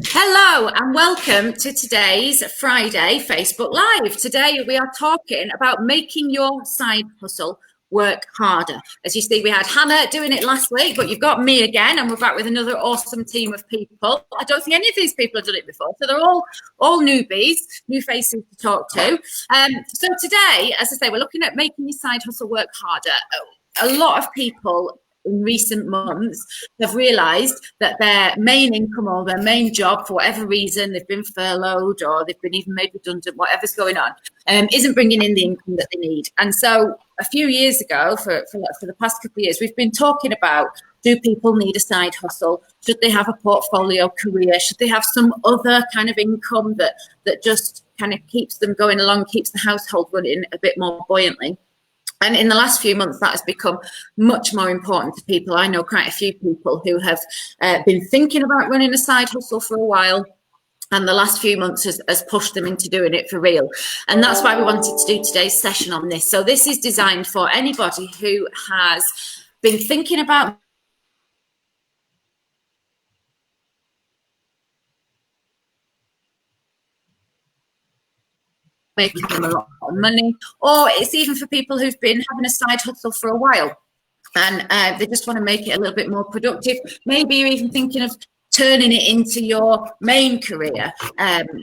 Hello and welcome to today's Friday Facebook Live. Today we are talking about making your side hustle work harder. As you see, we had Hannah doing it last week, but you've got me again, and we're back with another awesome team of people. I don't think any of these people have done it before, so they're all newbies, new faces to talk to. So today, as I say, we're looking at making your side hustle work harder. A lot of people in recent months have realised that their main income or their main job, for whatever reason, they've been furloughed or they've been even made redundant, whatever's going on, isn't bringing in the income that they need. And so a few years ago, for the past couple of years, we've been talking about, do people need a side hustle? Should they have a portfolio career? Should they have some other kind of income that just kind of keeps them going along, keeps the household running a bit more buoyantly? And in the last few months, that has become much more important to people. I know quite a few people who have been thinking about running a side hustle for a while, and the last few months has pushed them into doing it for real. And that's why we wanted to do today's session on this. So this is designed for anybody who has been thinking about making them a lot of money, or it's even for people who've been having a side hustle for a while and they just want to make it a little bit more productive. Maybe you're even thinking of turning it into your main career.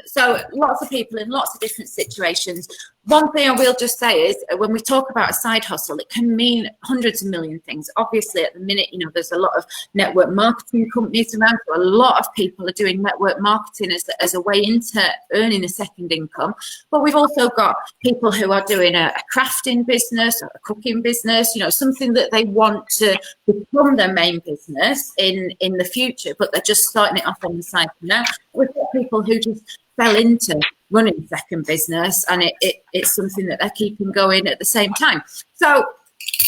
So lots of people in lots of different situations. One thing I will just say is when we talk about a side hustle, it can mean hundreds of million things. Obviously, at the minute, there's a lot of network marketing companies around. So a lot of people are doing network marketing as a way into earning a second income. But we've also got people who are doing a crafting business or a cooking business, something that they want to become their main business in the future, but they're just starting it off on the side for now. We've got people who just fell into running a second business, and it's something that they're keeping going at the same time. So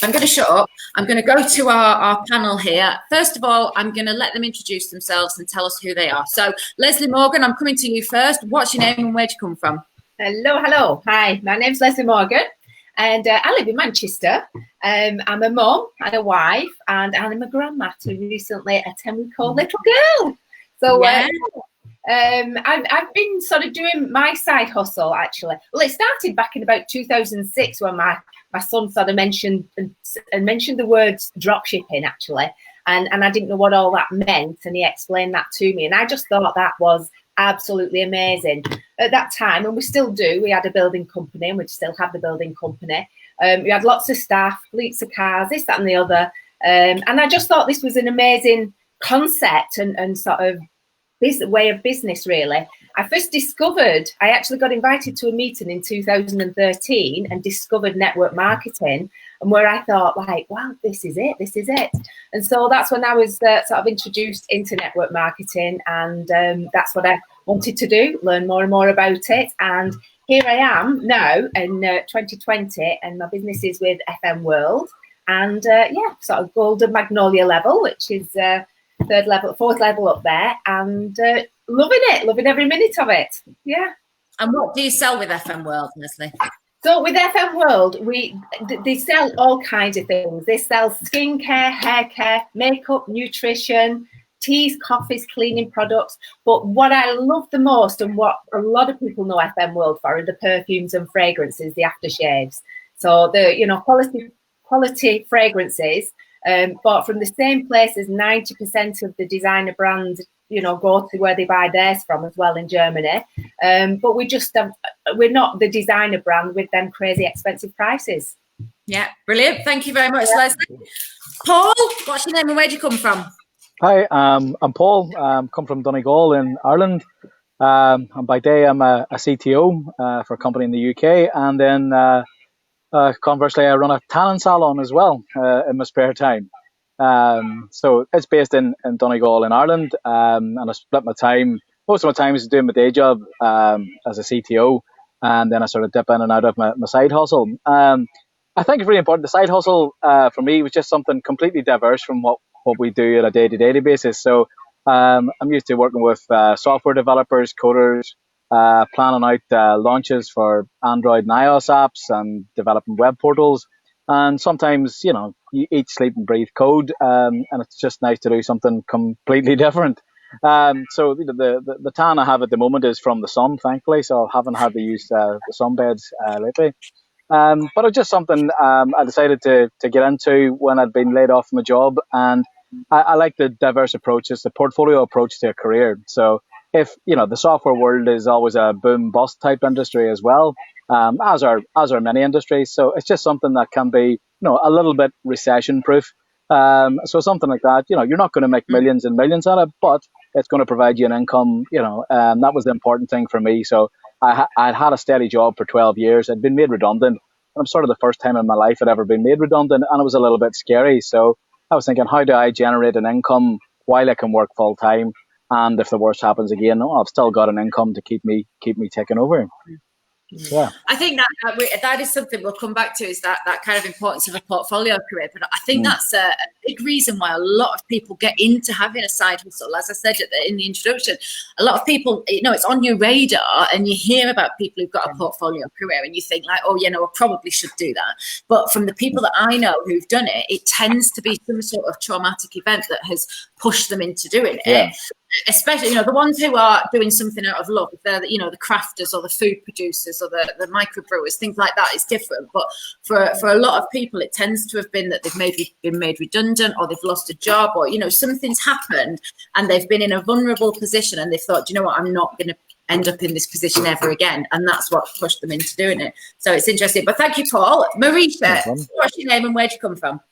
I'm going to shut up. I'm going to go to our panel here. First of all, I'm going to let them introduce themselves and tell us who they are. So Leslie Morgan, I'm coming to you first. What's your name and where'd you come from? Hello. Hi, my name's Leslie Morgan, and I live in Manchester. I'm a mum and a wife, and I'm a grandma to recently a 10-week-old little girl. So I've been sort of doing my side hustle, actually. Well, it started back in about 2006 when my son sort of mentioned the words drop shipping, actually. And I didn't know what all that meant, and he explained that to me. And I just thought that was absolutely amazing. At that time, and we still do, we had a building company, and we still have the building company. We had lots of staff, fleets of cars, this, that, and the other. And I just thought this was an amazing concept and sort of way of business, really. I actually got invited to a meeting in 2013 and discovered network marketing, and where I thought, wow, this is it. And so that's when I was sort of introduced into network marketing, and that's what I wanted to do, learn more and more about it. And here I am now in 2020, and my business is with FM World, and sort of golden magnolia level, which is fourth level up there, and loving every minute of it. Yeah. And what do you sell with FM World, Leslie? So with FM World, they sell all kinds of things. They sell skincare, hair care, makeup, nutrition, teas, coffees, cleaning products. But what I love the most, and what a lot of people know FM World for, are the perfumes and fragrances, the aftershaves. So the quality fragrances. Bought from the same place as 90% of the designer brands, go to where they buy theirs from as well in Germany. But we're not the designer brand with them crazy expensive prices. Yeah, brilliant. Thank you very much, Leslie. Paul, what's your name and where'd you come from? Hi, I'm Paul. Come from Donegal in Ireland. And by day, I'm a CTO for a company in the UK, and then conversely, I run a talent salon as well in my spare time. So it's based in Donegal in Ireland, and I split my time. Most of my time is doing my day job as a CTO, and then I sort of dip in and out of my side hustle. I think it's really important. The side hustle for me was just something completely diverse from what we do on a day-to-day basis. So I'm used to working with software developers, coders, planning out launches for Android and iOS apps, and developing web portals. And sometimes, you eat, sleep and breathe code, and it's just nice to do something completely different. So the tan I have at the moment is from the sun, thankfully. So I haven't had to use the sunbeds lately. But it's just something I decided to get into when I'd been laid off from a job, and I like the diverse approaches, the portfolio approach to a career. So if the software world is always a boom bust type industry as well, as are many industries. So it's just something that can be a little bit recession proof. So something like that, you're not going to make millions and millions on it, but it's going to provide you an income. That was the important thing for me. So I'd had a steady job for 12 years. I'd been made redundant. I'm sort of the first time in my life I'd ever been made redundant, and it was a little bit scary. So I was thinking, how do I generate an income while I can work full time? And if the worst happens again, I've still got an income to keep me ticking over. Yeah, I think that is something we'll come back to, is that kind of importance of a portfolio career. But I think that's a big reason why a lot of people get into having a side hustle. As I said in the introduction, a lot of people, it's on your radar, and you hear about people who've got a portfolio career, and you think like, oh, I probably should do that. But from the people that I know who've done it, it tends to be some sort of traumatic event that has pushed them into doing it. Especially, the ones who are doing something out of love, if they're, the crafters or the food producers or the microbrewers, things like that is different. But for a lot of people, it tends to have been that they've maybe been made redundant, or they've lost a job, or, something's happened and they've been in a vulnerable position, and they've thought, I'm not going to end up in this position ever again. And that's what pushed them into doing it. So it's interesting. But thank you, Paul. Marisha, what's your name and where'd you come from?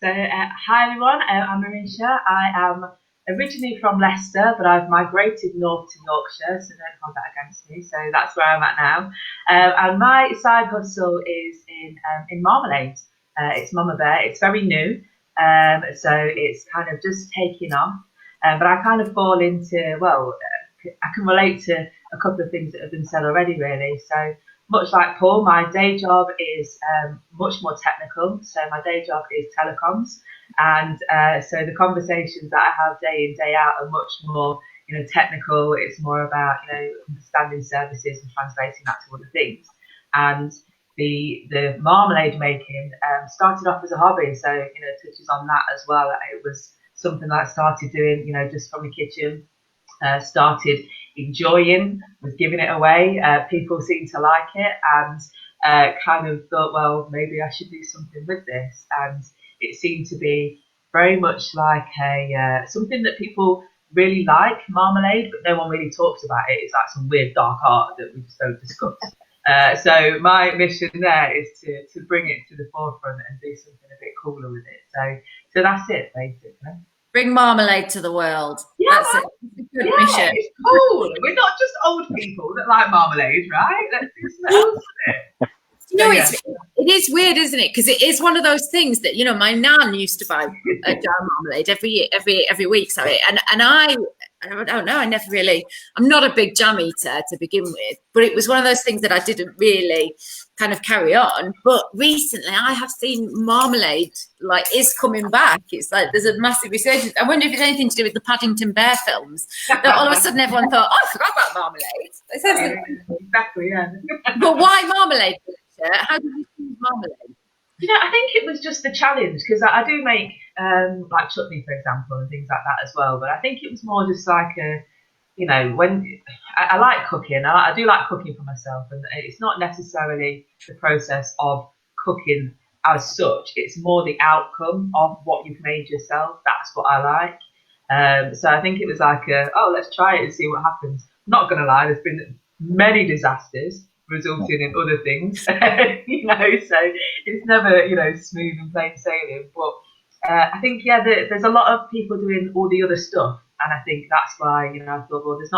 So, hi everyone, I'm Marisha. I am originally from Leicester, but I've migrated north to Yorkshire, so don't hold that against me. So that's where I'm at now. And my side hustle is in marmalade. It's Mama Bear. It's very new, so it's kind of just taking off. But I kind of fall into, I can relate to a couple of things that have been said already, really. So much like Paul, my day job is much more technical. So my day job is telecoms. And so the conversations that I have day in, day out are much more, technical. It's more about, understanding services and translating that to other things. And the marmalade making started off as a hobby. So, touches on that as well. It was something that I started doing, just from the kitchen, started enjoying, was giving it away. People seemed to like it, and kind of thought, well, maybe I should do something with this. And it seemed to be very much like something that people really like, marmalade, but no one really talks about it. It's like some weird dark art that we just don't discuss. So my mission there is to bring it to the forefront and do something a bit cooler with it. So that's it, basically. Bring marmalade to the world. Yeah, that's it. It's a good mission. It's cool. We're not just old people that like marmalade, right? Let's do something else with it. It is weird, isn't it? Because it is one of those things that my nan used to buy a jar of marmalade every week. Sorry, and I don't know. I'm not a big jam eater to begin with, but it was one of those things that I didn't really kind of carry on. But recently, I have seen marmalade is coming back. It's like there's a massive resurgence. I wonder if it's anything to do with the Paddington Bear films. That all of a sudden everyone thought, oh, I forgot about marmalade. Exactly, yeah. But why marmalade? How did you choose marmalade? I think it was just the challenge, because I do make like chutney, for example, and things like that as well. But I think it was more just like when I like cooking, I do like cooking for myself, and it's not necessarily the process of cooking as such. It's more the outcome of what you've made yourself. That's what I like. So I think it was like, let's try it and see what happens. I'm not going to lie, there's been many disasters resulting in other things, so it's never, smooth and plain sailing. But I think, there's a lot of people doing all the other stuff, and I think that's why, I thought, well, there's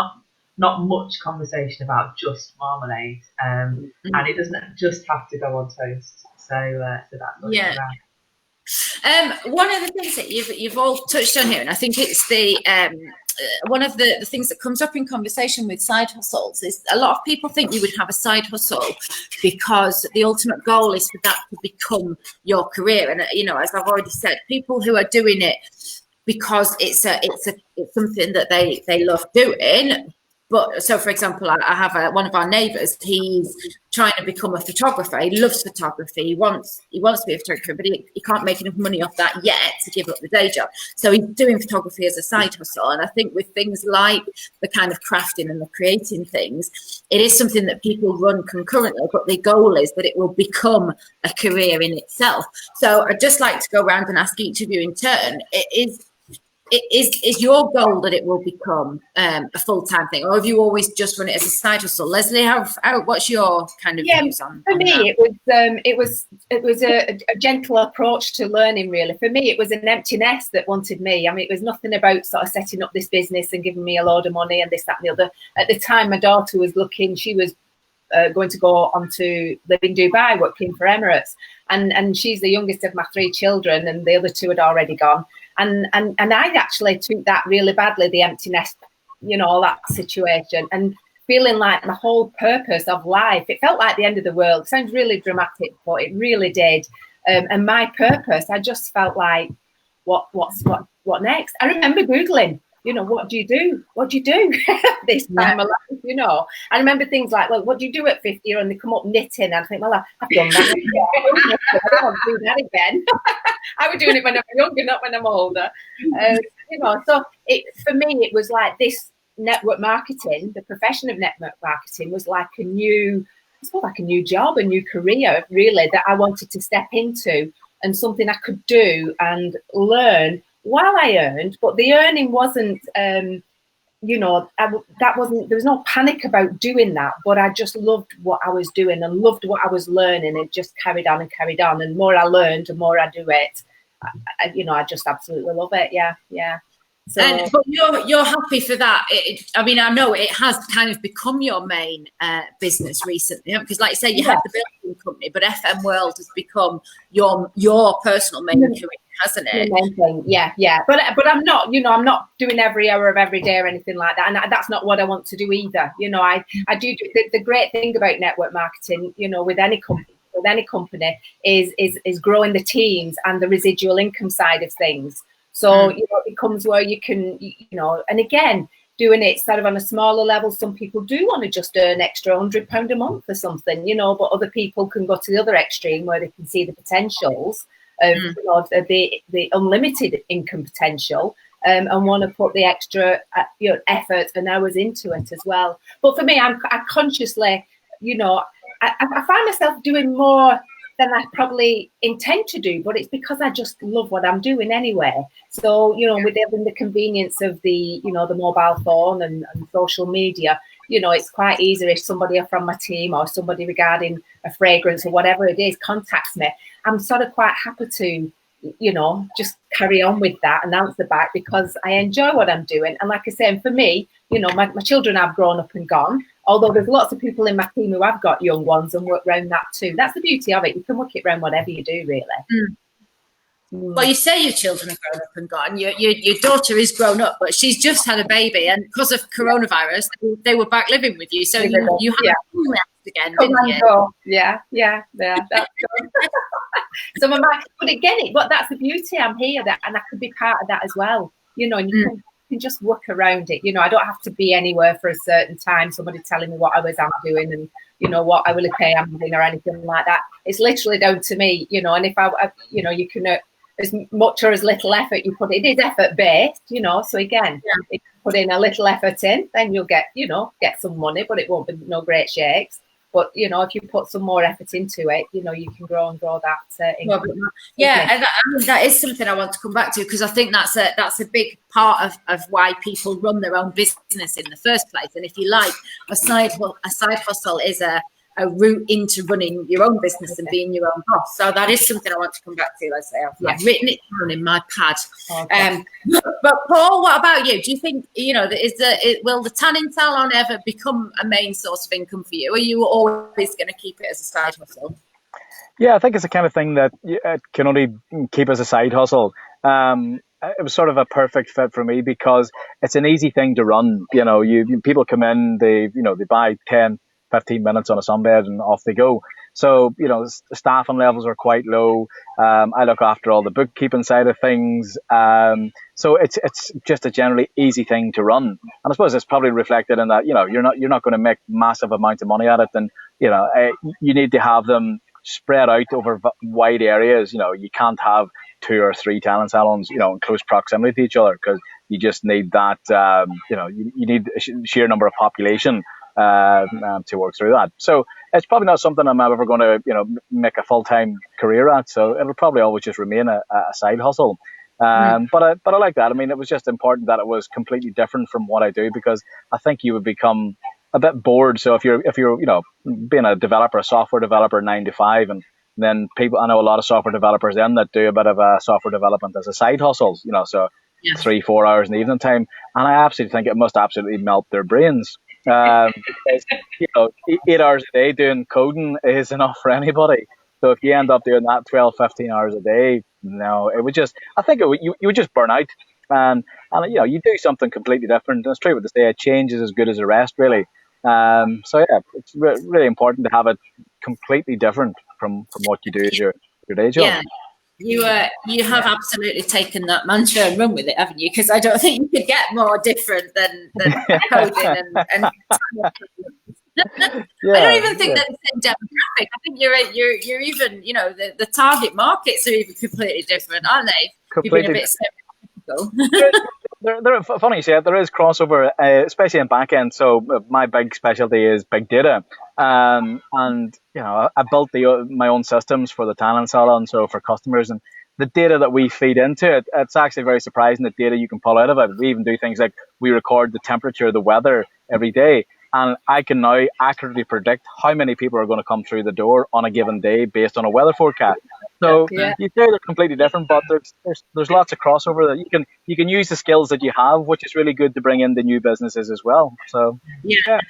not much conversation about just marmalade, and it doesn't just have to go on toast. So that's what it's about. One of the things that you've all touched on here, and I think it's the one of the things that comes up in conversation with side hustles is a lot of people think you would have a side hustle because the ultimate goal is for that to become your career. And as I've already said, people who are doing it because it's something that they love doing, But so, for example, I have one of our neighbours. He's trying to become a photographer. He loves photography. He wants to be a photographer, but he can't make enough money off that yet to give up the day job. So he's doing photography as a side hustle. And I think with things like the kind of crafting and the creating things, it is something that people run concurrently. But the goal is that it will become a career in itself. So I'd just like to go around and ask each of you in turn: Is your goal that it will become a full-time thing, or have you always just run it as a side hustle? Leslie, what's your kind of views on? For me, it was a gentle approach to learning. Really, for me, it was an empty nest that wanted me. I mean, it was nothing about sort of setting up this business and giving me a load of money and this, that, and the other. At the time, my daughter was looking; she was going to go on to live in Dubai, working for Emirates, and she's the youngest of my 3 children, and the other 2 had already gone. And I actually took that really badly, the empty nest, all that situation, and feeling like my whole purpose of life, it felt like the end of the world. It sounds really dramatic, but it really did. And my purpose, I just felt like, what next? I remember Googling, what do you do? What do you do this time of life? I remember things like, well, what do you do at 50? And they come up knitting. And I think, well, I've done that. I don't want to do that again. I was doing it when I was younger, not when I'm older. So for me, it was like this network marketing, the profession of network marketing was like a new job, a new career, really, that I wanted to step into, and something I could do and learn while I earned. But the earning wasn't, there was no panic about doing that, but I just loved what I was doing and loved what I was learning, and just carried on. And the more I learned, the more I do it. I just absolutely love it. Yeah. So, but you're happy for that. I mean, I know it has kind of become your main business recently, because, like you say, you had the building company, but FM World has become your personal main career, hasn't it? Main thing. Yeah. But I'm not, I'm not doing every hour of every day or anything like that, and that's not what I want to do either. I do the great thing about network marketing, with any company, is growing the teams and the residual income side of things. So, it becomes where you can, and again, doing it sort of on a smaller level. Some people do want to just earn extra £100 a month or something, but other people can go to the other extreme where they can see the potentials of the unlimited income potential, and want to put the extra effort and hours into it as well. But for me, I consciously, I find myself doing more than I probably intend to do, but it's because I just love what I'm doing anyway. So, with having the convenience of the, the mobile phone and social media, it's quite easy if somebody from my team or somebody regarding a fragrance or whatever it is contacts me. I'm sort of quite happy to, just carry on with that and answer back, because I enjoy what I'm doing. And like I say, for me, my children have grown up and gone. Although there's lots of people in my team who have got young ones and work around that too. That's the beauty of it. You can work it around whatever you do, really. Well, you say your children have grown up and gone. Your daughter is grown up, but she's just had a baby, and because of coronavirus, they were back living with you. So you have a nest again, didn't you? Yeah. That's good. So but again, but that's the beauty. I'm here, and I could be part of that as well. And you can just work around it. I don't have to be anywhere for a certain time, somebody telling me what hours I'm doing and what hourly pay I'm doing or anything like that. It's literally down to me, and if I you can as much or as little effort you put, it is effort based, so again, if you put in a little effort in, then you'll get some money, but it won't be no great shakes. But if you put some more effort into it, you can grow that income. And that is something I want to come back to, because I think that's a big part of why people run their own business in the first place. And if you like, a side hustle is a route into running your own business and being your own boss. So that is something I want to come back to. Let's say I've written it down in my pad. Okay. But Paul, what about you? Do you think will the tanning salon ever become a main source of income for you? Or are you always going to keep it as a side hustle? Yeah, I think it's the kind of thing that it can only keep as a side hustle. It was sort of a perfect fit for me because it's an easy thing to run. People come in, they buy 10, 15 minutes on a sunbed and off they go. So, staffing levels are quite low. I look after all the bookkeeping side of things. So it's just a generally easy thing to run. And I suppose it's probably reflected in that, you're not going to make massive amounts of money at it. And, you need to have them spread out over wide areas. You can't have 2 or 3 talent salons, in close proximity to each other, because you just need that, you need a sheer number of population to work through that. So it's probably not something I'm ever going to, make a full-time career at. So it'll probably always just remain a side hustle. But I like that. I mean, it was just important that it was completely different from what I do, because I think you would become a bit bored. So if you're being a developer, a software developer 9 to 5, and then I know a lot of software developers then that do a bit of software development as a side hustle, so 3-4 hours in the evening time. And I absolutely think it must absolutely melt their brains. Because, 8 hours a day doing coding is enough for anybody. So if you end up doing that 12-15 hours a day, no, it would just, I think you would just burn out. And you do something completely different. And it's true what they say, a change is as good as a rest, really. So yeah, it's really important to have it completely different from what you do as your day job. Yeah. You have absolutely taken that mantra and run with it, haven't you? Because I don't think you could get more different than coding and I don't even think they're the same demographic. I think you're even, the target markets are even completely different, aren't they? Completely. You've been a bit skeptical. They're funny you say it. There is crossover, especially in back end. So my big specialty is big data, and I built my own systems for the talent salon, so for customers, and the data that we feed into it, it's actually very surprising the data you can pull out of it. We even do things like we record the temperature, the weather every day, and I can now accurately predict how many people are going to come through the door on a given day based on a weather forecast. So you say they're completely different, but there's lots of crossover that you can use the skills that you have, which is really good to bring into new businesses as well. So yeah.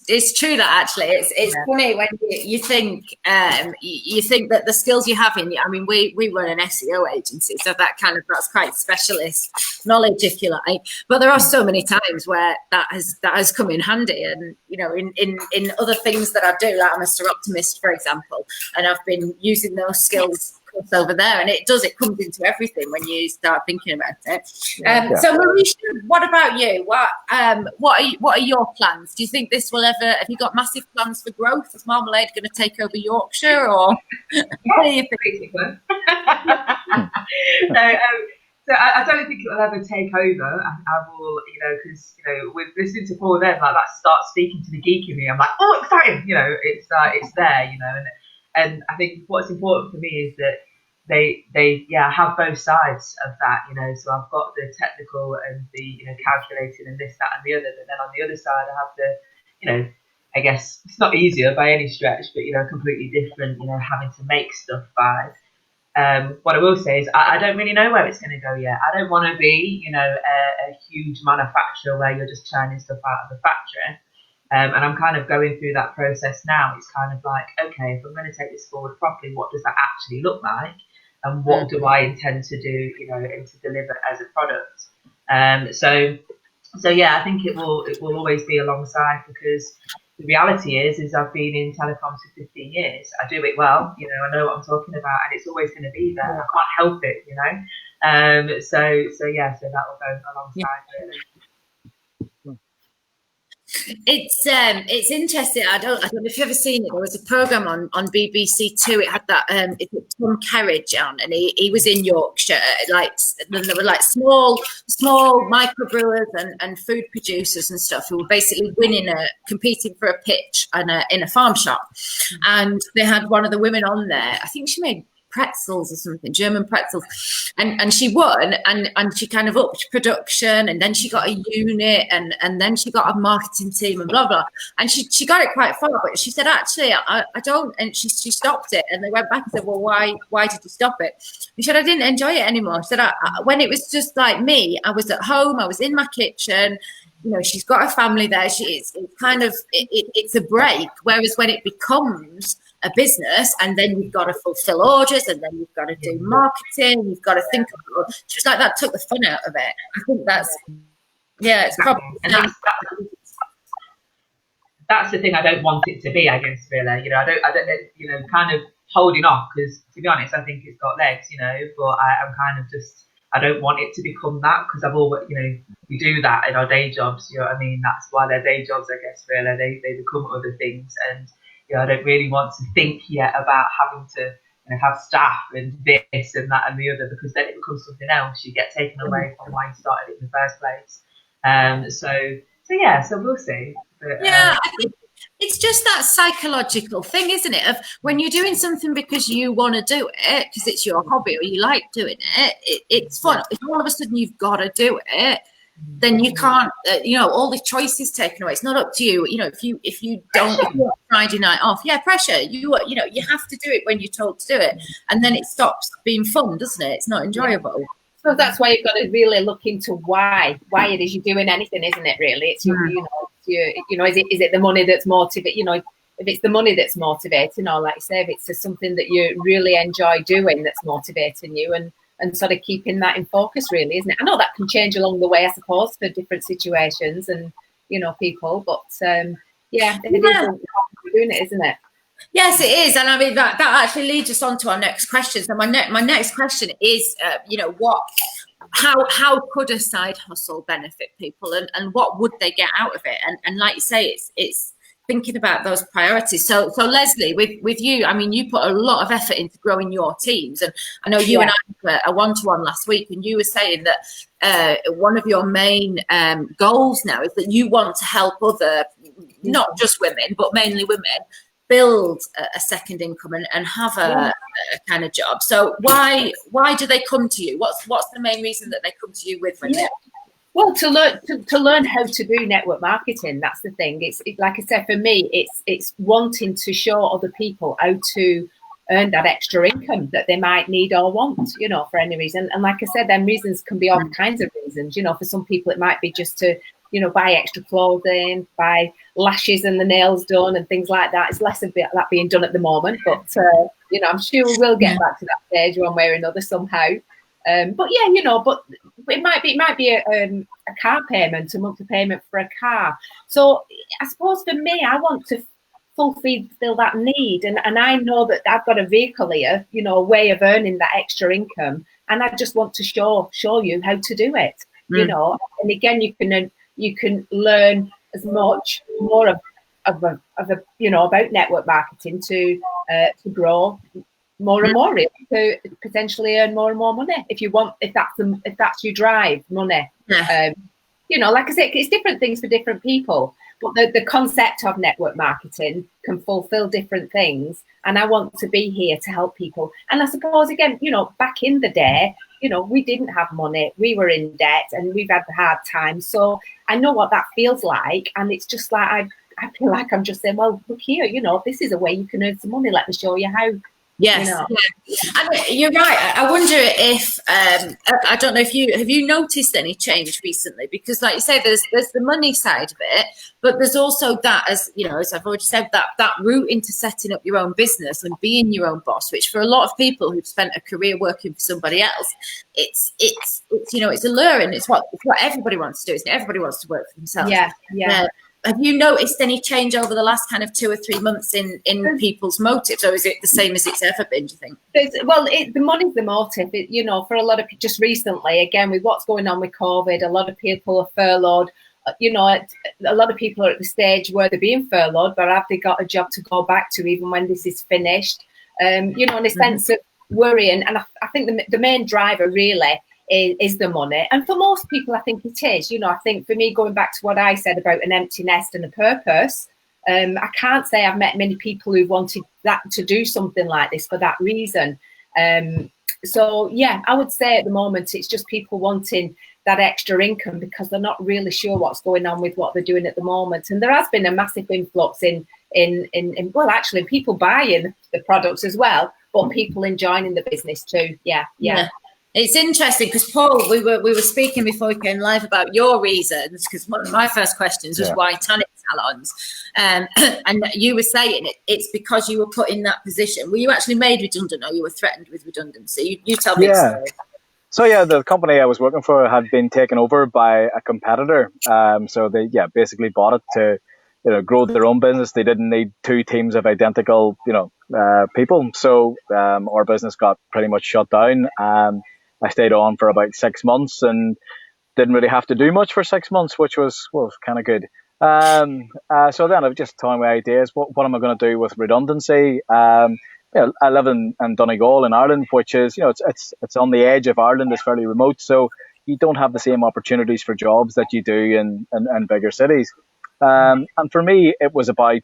It's true that actually it's funny when you think that the skills you have in, I mean, we run an SEO agency, so that's quite specialist knowledge, if you like. But there are so many times where that has come in handy, and in other things that I do, like I'm a Mr. Optimist, for example, and I've been using those skills over there, and it comes into everything when you start thinking about it. So Marisha, what about you? What are your plans? Do you think this will ever, have you got massive plans for growth? Is Marmalade going to take over Yorkshire, or what do you think? So I don't think it will ever take over. I will, because with listening to Paul then, like that starts speaking to the geek in me. I'm like, oh, exciting! It's there, and I think what's important for me is that they have both sides of that, So I've got the technical and the calculating and this, that, and the other. But then on the other side, I have the I guess it's not easier by any stretch, but completely different. Having to make stuff by. What I will say is I don't really know where it's going to go yet. I don't want to be, a huge manufacturer where you're just churning stuff out of the factory. And I'm kind of going through that process now. It's kind of like, okay, if I'm going to take this forward properly, what does that actually look like? And what do I intend to do, and to deliver as a product? So yeah, I think it will always be alongside, because the reality is I've been in telecoms for 15 years. I do it well, I know what I'm talking about, and it's always going to be there. I can't help it, So that will go alongside really. It's interesting. I don't know if you've ever seen it. There was a program on BBC Two. It had that Tom Kerridge on, and he was in Yorkshire. There were small microbrewers and food producers and stuff who were basically competing for a pitch in a farm shop, and they had one of the women on there. I think she made pretzels or something, German pretzels, and she won, and she kind of upped production, and then she got a unit, and then she got a marketing team and blah blah, and she got it quite far, but she said, actually I don't, and she stopped it, and they went back and said, well, why did you stop it? She said, I didn't enjoy it anymore. She said, when it was just like me, I was at home, I was in my kitchen, she's got a family there, it's kind of it's a break, whereas when it becomes a business, and then you've got to fulfill orders, and then you've got to do marketing, you've got to think about it. Just like that took the fun out of it. I think that's it's probably that's the thing I don't want it to be, I guess, really. I don't, kind of holding off, because to be honest, I think it's got legs, but I'm kind of just, I don't want it to become that, because I've always, we do that in our day jobs, what I mean? That's why they're day jobs, I guess, really. They become other things. And, I don't really want to think yet about having to, have staff and this and that and the other, because then it becomes something else. You get taken away from why you started it in the first place. So we'll see. But, I think it's just that psychological thing, isn't it? Of when you're doing something because you want to do it, because it's your hobby or you like doing it, it's fun. If all of a sudden you've got to do it, then you can't, all the choices taken away. It's not up to you. If you want Friday night off, pressure. You have to do it when you're told to do it, and then it stops being fun, doesn't it? It's not enjoyable. So that's why you've got to really look into why it is you're doing anything, isn't it? Really, it's is it the money that's motivating? If it's the money that's motivating, or like you say, if it's something that you really enjoy doing that's motivating you, and sort of keeping that in focus, really, isn't it? I know that can change along the way, I suppose, for different situations and people, but it is doing it, isn't it? Yes, it is, and I mean that actually leads us on to our next question. So my next question is, how could a side hustle benefit people, and what would they get out of it? And like you say, it's thinking about those priorities. So Leslie, with you, I mean, you put a lot of effort into growing your teams, and I know you and I had a one-to-one last week, and you were saying that one of your main goals now is that you want to help other, not just women, but mainly women, build a second income and have a kind of job. So why do they come to you? What's the main reason that they come to you with? Well, to learn how to do network marketing, that's the thing. It's like I said, for me, it's wanting to show other people how to earn that extra income that they might need or want, for any reason. And like I said, them reasons can be all kinds of reasons. For some people, it might be just to, buy extra clothing, buy lashes and the nails done and things like that. It's less of that being done at the moment, but I'm sure we'll get back to that stage one way or another somehow. But it might be a car payment, a monthly payment for a car. So I suppose for me, I want to fulfill that need, and I know that I've got a vehicle here, a way of earning that extra income, and I just want to show you how to do it. And again, you can learn as much more of about network marketing to grow more and more, really, to potentially earn more and more money if that's your drive, money. Like I said, it's different things for different people, but the concept of network marketing can fulfill different things, and I want to be here to help people. And I suppose, again, back in the day, we didn't have money, we were in debt, and we've had hard times, so I know what that feels like. And it's just like I feel like I'm just saying, well, look here, this is a way you can earn some money, let me show you how. Yes, I mean, you're right. I wonder if I don't know if have you noticed any change recently, because like you say, there's the money side of it, but there's also that, as I've already said, that route into setting up your own business and being your own boss, which for a lot of people who've spent a career working for somebody else, it's alluring. It's what everybody wants to do, isn't it? Everybody wants to work for themselves. Have you noticed any change over the last kind of 2 or 3 months in people's motives, or is it the same as it's ever been, do you think? The money's the motive. For a lot of people, just recently, again, with what's going on with COVID, a lot of people are furloughed. A lot of people are at the stage where they're being furloughed, but have they got a job to go back to even when this is finished? In a sense of worrying. And I think the main driver really is the money. And for most people, I think it is. I think for me, going back to what I said about an empty nest and a purpose, I can't say I've met many people who wanted that to do something like this for that reason. I would say at the moment, it's just people wanting that extra income because they're not really sure what's going on with what they're doing at the moment. And there has been a massive influx in people buying the products as well, but people enjoying the business too. Yeah. It's interesting because, Paul, we were speaking before we came live about your reasons, because one of my first questions was why tanning salons, and you were saying it's because you were put in that position. Were you actually made redundant, or you were threatened with redundancy? You tell me. So the company I was working for had been taken over by a competitor. So they basically bought it grow their own business. They didn't need two teams of identical, people. So our business got pretty much shut down. I stayed on for about 6 months and didn't really have to do much for 6 months, which was kind of good. So then I've just toying with ideas. What am I going to do with redundancy? I live in Donegal in Ireland, which is, it's on the edge of Ireland. It's fairly remote, so you don't have the same opportunities for jobs that you do in bigger cities. And for me, it was about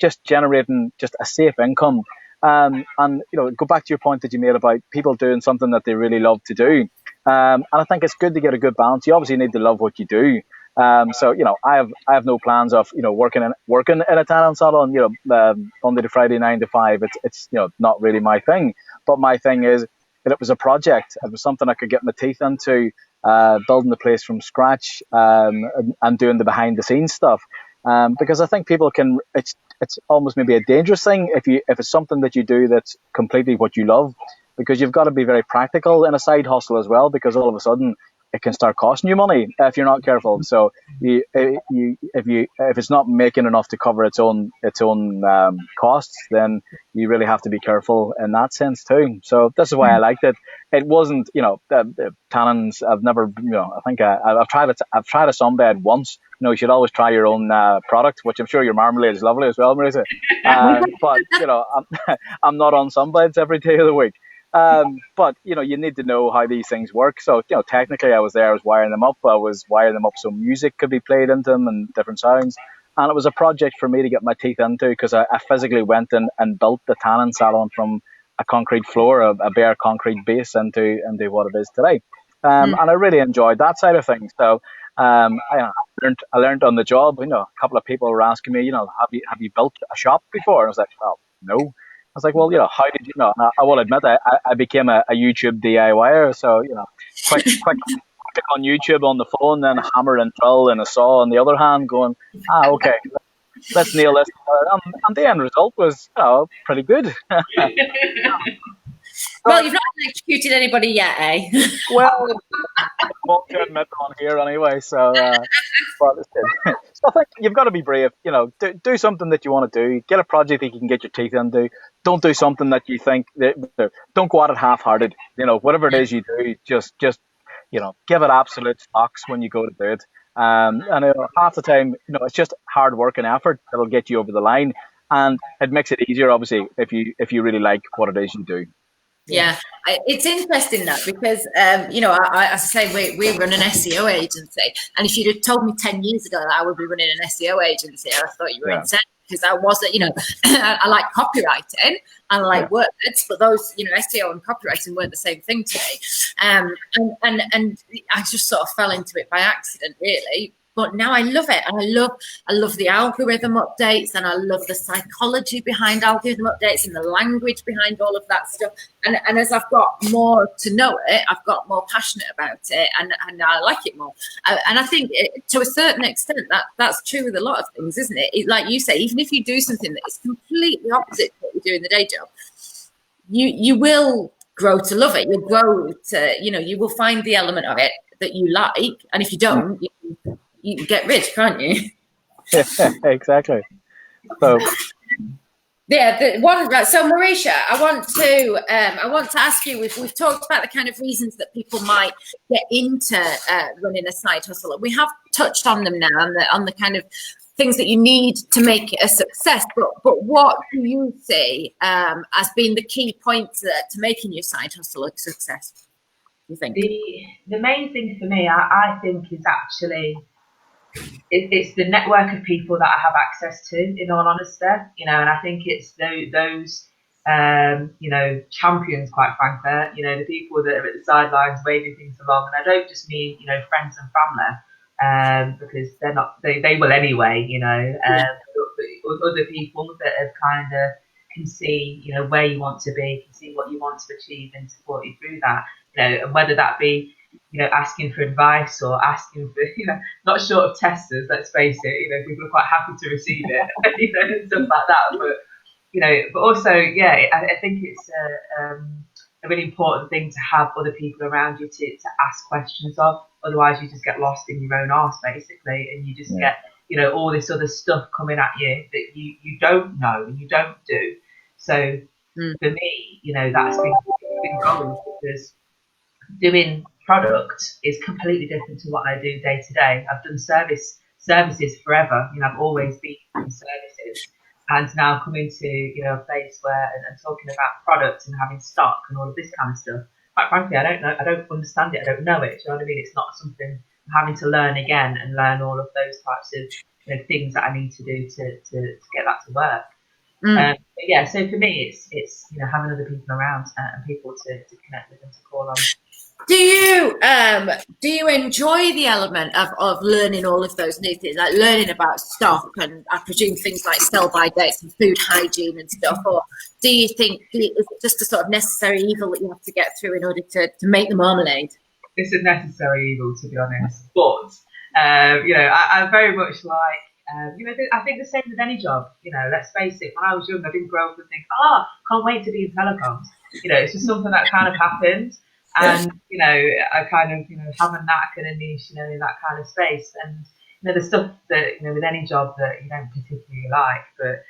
just generating just a safe income. And go back to your point that you made about people doing something that they really love to do. And I think it's good to get a good balance. You obviously need to love what you do. So I have no plans of working in a tanning salon Monday to Friday 9 to 5. It's not really my thing. But my thing is that it was a project. It was something I could get my teeth into, building the place from scratch, and doing the behind the scenes stuff. Because I think people can. It's almost maybe a dangerous thing if it's something that you do that's completely what you love, because you've got to be very practical in a side hustle as well, because all of a sudden it can start costing you money if you're not careful. So if it's not making enough to cover its own costs, then you really have to be careful in that sense too. So this is why I liked it. It wasn't, the tannins. I've never, I think I've tried it. I've tried a sunbed once. You should always try your own product, which I'm sure your marmalade is lovely as well, Marisa. But I'm not on sunbeds every day of the week. But you need to know how these things work. So technically, I was wiring them up. I was wiring them up so music could be played into them and different sounds. And it was a project for me to get my teeth into, because I physically went in and built the tanning salon from a concrete floor, a bare concrete base, into what it is today. And I really enjoyed that side of things. So I learned on the job. A couple of people were asking me, have you built a shop before? And I was like, well, no. I was like, well, how did you know? And I will admit, I became a YouTube DIYer. So, quick on YouTube on the phone, then hammer and drill and a saw on the other hand, going, okay, let's nail this. And the end result was pretty good. Well, you've not electrocuted anybody yet, eh? Well, I won't admit on here anyway. So, but it's good. So I think you've got to be brave. Do something that you want to do. Get a project that you can get your teeth into. Don't do something that you think don't go at it half-hearted. Whatever it is you do, just give it absolute stocks when you go to do it. And half the time, it's just hard work and effort that'll get you over the line, and it makes it easier, obviously, if you really like what it is you do. Yeah, it's interesting that, because as I say, we run an SEO agency, and if you'd have told me 10 years ago that I would be running an SEO agency, I thought you were insane, because I wasn't. I like copywriting and I like words, but those SEO and copywriting weren't the same thing to me, and I just sort of fell into it by accident, really. But now I love it, and I love the algorithm updates, and I love the psychology behind algorithm updates and the language behind all of that stuff. And as I've got more to know it, I've got more passionate about it, and I like it more. And I think to a certain extent that's true with a lot of things, isn't it? Like you say, even if you do something that is completely opposite to what you do in the day job, you will grow to love it. You'll grow to, you will find the element of it that you like, and if you don't, you can get rich, can't you? Exactly. So so Marisha, I want to ask you. We've talked about the kind of reasons that people might get into running a side hustle, and we have touched on them now, on the kind of things that you need to make it a success. But what do you see as being the key points to making your side hustle a success? You think the main thing for me, I think, is actually it's the network of people that I have access to, in all honesty, and I think it's those champions, quite frankly, the people that are at the sidelines waving things along. And I don't just mean, friends and family, because they're not, they will anyway, but other people that have kind of can see, where you want to be, can see what you want to achieve and support you through that, and whether that be asking for advice or asking for, not short of testers, let's face it, people are quite happy to receive it, and stuff like that. But, but also, I think it's a really important thing to have other people around you to ask questions of. Otherwise, you just get lost in your own arse, basically, and you just get all this other stuff coming at you that you don't know and you don't do. So for me, that's been going, because doing product is completely different to what I do day to day. I've done services forever. I've always been in services, and now coming to a place where and talking about products and having stock and all of this kind of stuff. Quite frankly, I don't understand it. I don't know it. Do you know what I mean? It's not something I'm having to learn again and learn all of those types of things that I need to do to get that to work. Yeah, so for me, it's having other people around and people to connect with and to call on. Do you enjoy the element of learning all of those new things, like learning about stock and I presume things like sell-by dates and food hygiene and stuff, or do you think is it just a sort of necessary evil that you have to get through in order to make the marmalade? It's a necessary evil, to be honest, but I very much like. I think the same with any job. Let's face it. When I was young, I didn't grow up and think, can't wait to be in telecoms. It's just something that kind of happened, and I kind of have a knack and a niche, in that kind of space. And the stuff that with any job that you don't particularly like, but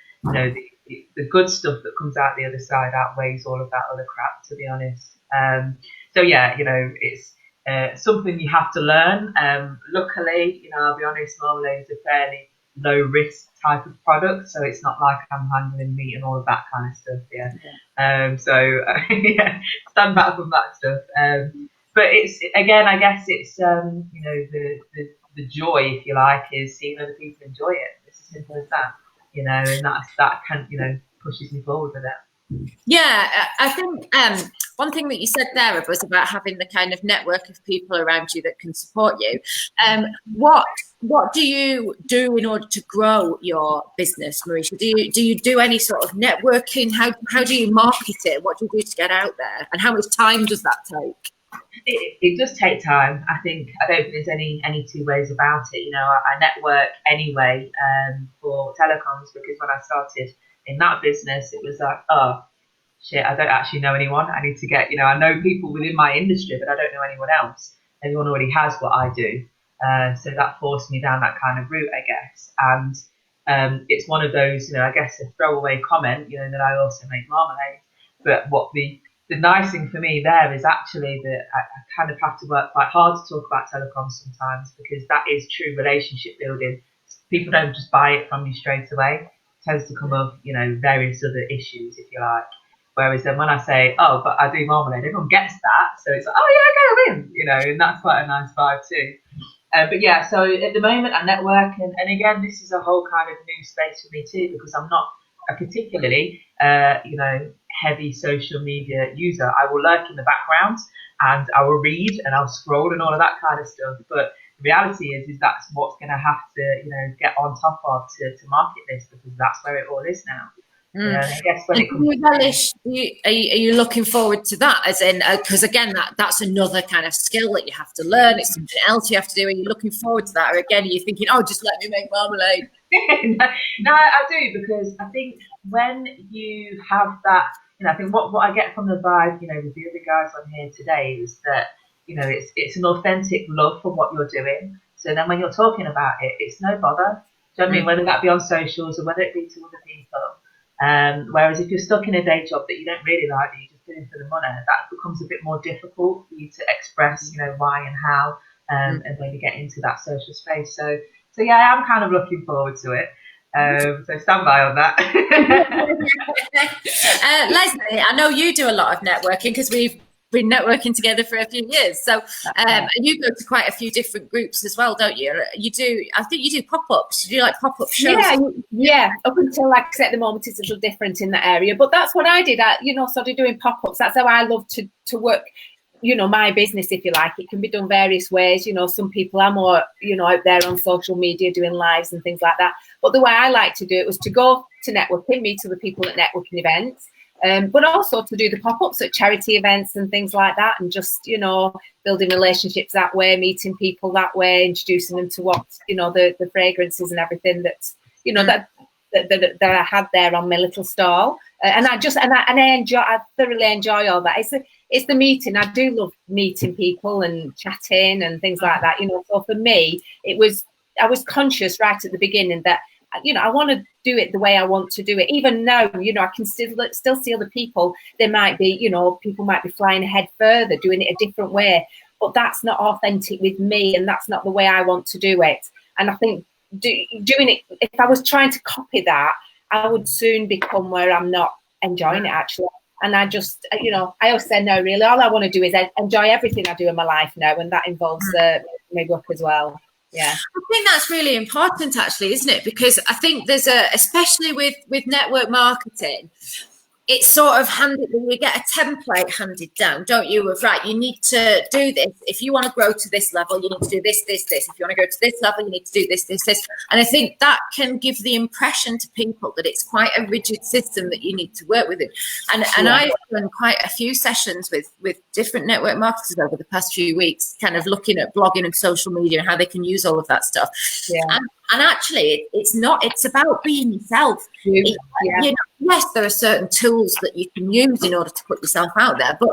the good stuff that comes out the other side outweighs all of that other crap, to be honest. So yeah, it's something you have to learn. Luckily, I'll be honest, marmalade is a fairly low risk type of product, so it's not like I'm handling meat and all of that kind of stuff. Stand back from that stuff. But it's again, I guess it's the joy, if you like, is seeing other people enjoy it. It's as simple as that, and that can pushes me forward with it. Yeah, I think one thing that you said there was about having the kind of network of people around you that can support you. What do you do in order to grow your business, Marisha? Do you do any sort of networking? How do you market it? What do you do to get out there? And how much time does that take? It does take time. I don't think there's any two ways about it. I network anyway for telecoms, because when I started in that business, it was like, oh shit, I don't actually know anyone. I need to get, I know people within my industry, but I don't know anyone else. Everyone already has what I do. So that forced me down that kind of route, I guess. And it's one of those, I guess a throwaway comment, that I also make marmalade. But what the nice thing for me there is actually that I kind of have to work quite hard to talk about telecoms sometimes, because that is true relationship building. People don't just buy it from you straight away. It tends to come up, various other issues, if you like. Whereas then when I say, oh, but I do marmalade, everyone gets that. So it's like, oh yeah, okay, I'm in, and that's quite a nice vibe too. But yeah, so at the moment I network, and again, this is a whole kind of new space for me too, because I'm not a particularly, heavy social media user. I will lurk in the background and I will read and I'll scroll and all of that kind of stuff. But the reality is that's what's going to have to, get on top of to market this, because that's where it all is now. I guess when it comes are you looking forward to that? As in, because again, that's another kind of skill that you have to learn. It's something else you have to do. Are you looking forward to that, or again, are you thinking, oh, just let me make marmalade? No, I do, because I think when you have that, I think what I get from the vibe, with the other guys on here today is that, it's an authentic love for what you're doing. So then when you're talking about it, it's no bother. Do you know what I mean? Whether that be on socials or whether it be to other people. Whereas if you're stuck in a day job that you don't really like, that you're just doing for the money, that becomes a bit more difficult for you to express, why and how, and when you get into that social space. So yeah, I am kind of looking forward to it. So stand by on that. Leslie, I know you do a lot of networking because we've been networking together for a few years. So and you go to quite a few different groups as well, don't you? I think you do pop-ups. You do like pop-up shows? Yeah. Up until, like I said, at the moment it's a little different in that area. But that's what I did. Sort of doing pop-ups. That's how I love to work. My business, if you like. It can be done various ways. Some people are more, out there on social media doing lives and things like that. But the way I like to do it was to go to networking, meet other people at networking events, but also to do the pop-ups at charity events and things like that, and just, building relationships that way, meeting people that way, introducing them to what, the fragrances and everything that's, that I had there on my little stall. And I thoroughly enjoy all that. It's the meeting. I do love meeting people and chatting and things like that. So for me, it was I was conscious right at the beginning that, you know, I want to do it the way I want to do it. Even now, you know, I can still see other people. They might be, you know, people might be flying ahead further, doing it a different way, but that's not authentic with me, and that's not the way I want to do it. And I think doing it, if I was trying to copy that, I would soon become where I'm not enjoying it actually. And I just, you know, I always say no, really. All I want to do is enjoy everything I do in my life now, and that involves makeup as well. Yeah, I think that's really important, actually, isn't it? Because I think there's especially with network marketing, it's sort of you get a template handed down, don't you? Of right, you need to do this. If you want to grow to this level, you need to do this, this, this. If you want to go to this level, you need to do this, this, this. And I think that can give the impression to people that it's quite a rigid system that you need to work with it. And I've done quite a few sessions with different network marketers over the past few weeks, kind of looking at blogging and social media and how they can use all of that stuff. Yeah. And actually, it's about being yourself. You know, yes, there are certain tools that you can use in order to put yourself out there, but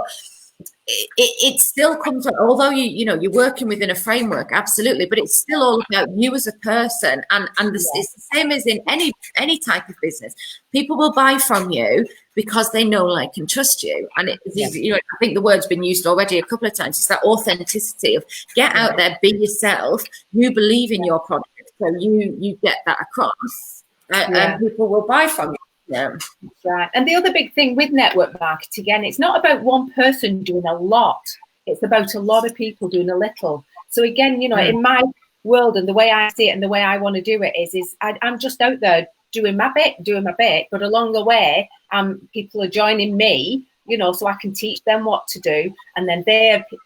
it still comes, although you're working within a framework, absolutely, but it's still all about you as a person. And it's the same as in any type of business. People will buy from you because they know, like, and trust you. And you know, I think the word's been used already a couple of times. It's that authenticity of get out there, be yourself. You believe in your product, so you get that across, and people will buy from you. Yeah, that's right. And the other big thing with network marketing, again, it's not about one person doing a lot. It's about a lot of people doing a little. So again, you know, in my world and the way I see it and the way I want to do it is I'm just out there doing my bit, but along the way, people are joining me, you know, so I can teach them what to do. And then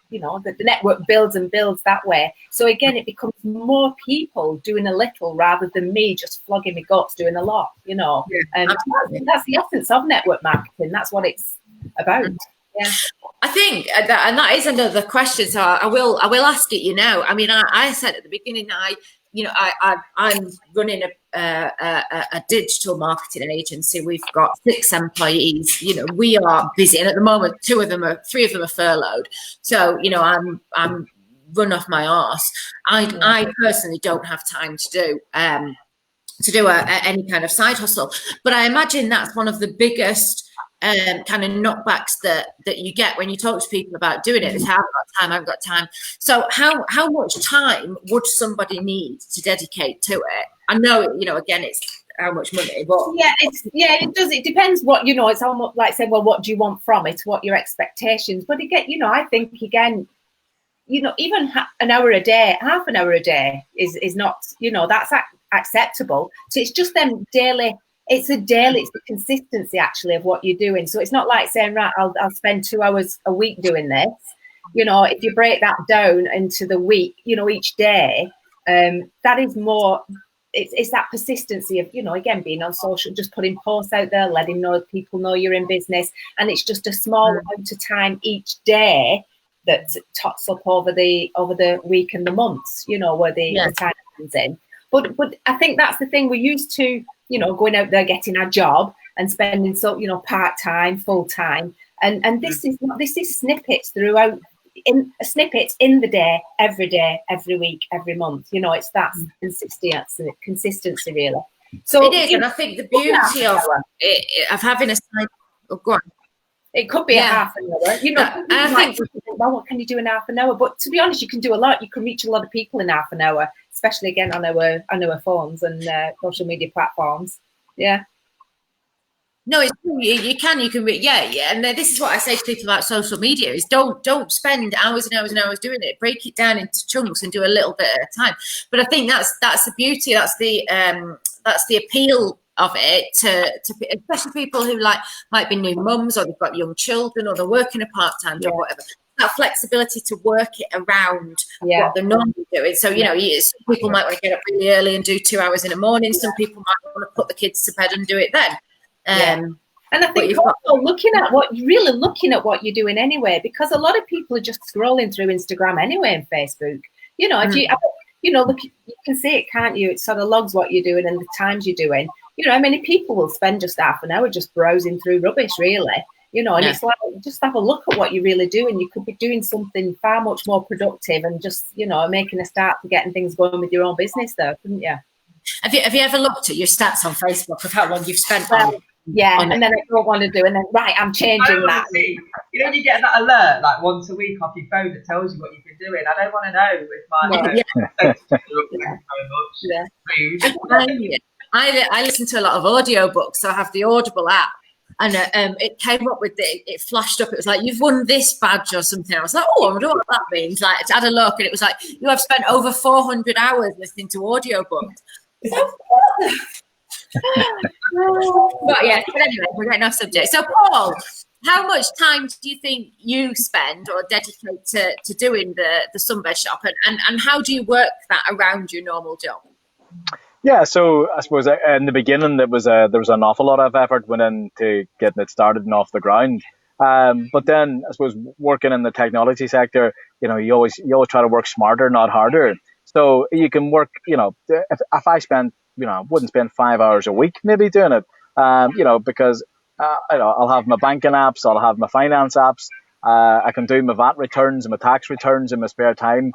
you know, the network builds and builds that way. So again, it becomes more people doing a little rather than me just flogging my guts doing a lot, you know. And that's the essence of network marketing. That's what it's about. Yeah. I think that is another question. So I will ask it you now. I mean, I said at the beginning, I'm running a digital marketing agency. We've got 6 employees. You know, we are busy, and at the moment, 3 of them are furloughed. So, you know, I'm run off my arse. I personally don't have time to do any kind of side hustle. But I imagine that's one of the biggest kind of knockbacks that you get when you talk to people about doing it. Is, I haven't got time. So how much time would somebody need to dedicate to it? I know, you know, again, it's how much money, but it does. It depends what, you know, it's almost like saying, well, what do you want from it? What are your expectations? But again, you know, I think again, you know, even an hour a day, half an hour a day is not, you know, that's acceptable. So it's just them daily. It's the consistency actually of what you're doing. So it's not like saying, right, I'll spend 2 hours a week doing this. You know, if you break that down into the week, you know, each day, that is more, it's that persistency of, you know, again, being on social, just putting posts out there, letting people know you're in business. And it's just a small amount of time each day that tots up over the week and the months, you know, where the time comes in. But I think that's the thing. We're used to, you know, going out there, getting a job and spending part-time, full-time. And this is snippets throughout, snippets in the day, every week, every month. You know, it's that consistency really. So it is, and I think the beauty of having a side. Oh, go on. It could be a half an hour. You know, I think, well, what can you do in half an hour? But to be honest, you can do a lot. You can reach a lot of people in half an hour, especially again on our phones and social media platforms. Yeah. No, it's true. You can, and this is what I say to people about social media: is don't spend hours and hours and hours doing it. Break it down into chunks and do a little bit at a time. But I think that's the beauty. That's the appeal of it to especially people who might be new mums, or they've got young children, or they're working a part-time job or whatever. That flexibility to work it around what they're normally doing. So, you know, some people might want to get up really early and do 2 hours in the morning. Some people might want to put the kids to bed and do it then. And I think also looking at what you're doing anyway, because a lot of people are just scrolling through Instagram anyway and Facebook. You know, if you know, look, you can see it, can't you? It sort of logs what you're doing and the times you're doing. You know, how many people will spend just half an hour just browsing through rubbish, really? and it's like, just have a look at what you really do, and you could be doing something far much more productive and just, making a start to getting things going with your own business though, couldn't you? Have you ever looked at your stats on Facebook of how long you've spent on and then I don't want to do, and then I'm changing that. See, when you get that alert like once a week off your phone that tells you what you've been doing, I don't want to know if my I listen to a lot of audiobooks, so I have the Audible app, and it came up with it flashed up. It was like, you've won this badge or something. I was like, oh, I wonder what that means. Like, I had a look, and it was like, you have spent over 400 hours listening to audiobooks. But anyway, we're getting off subject. So, Paul, how much time do you think you spend or dedicate to doing the sunbed shop, and how do you work that around your normal job? Yeah, so I suppose in the beginning there was an awful lot of effort went into getting it started and off the ground. But then I suppose working in the technology sector, you always try to work smarter, not harder. So you can work, if I spent, I wouldn't spend 5 hours a week maybe doing it, because I'll have my banking apps, I'll have my finance apps, I can do my VAT returns and my tax returns in my spare time.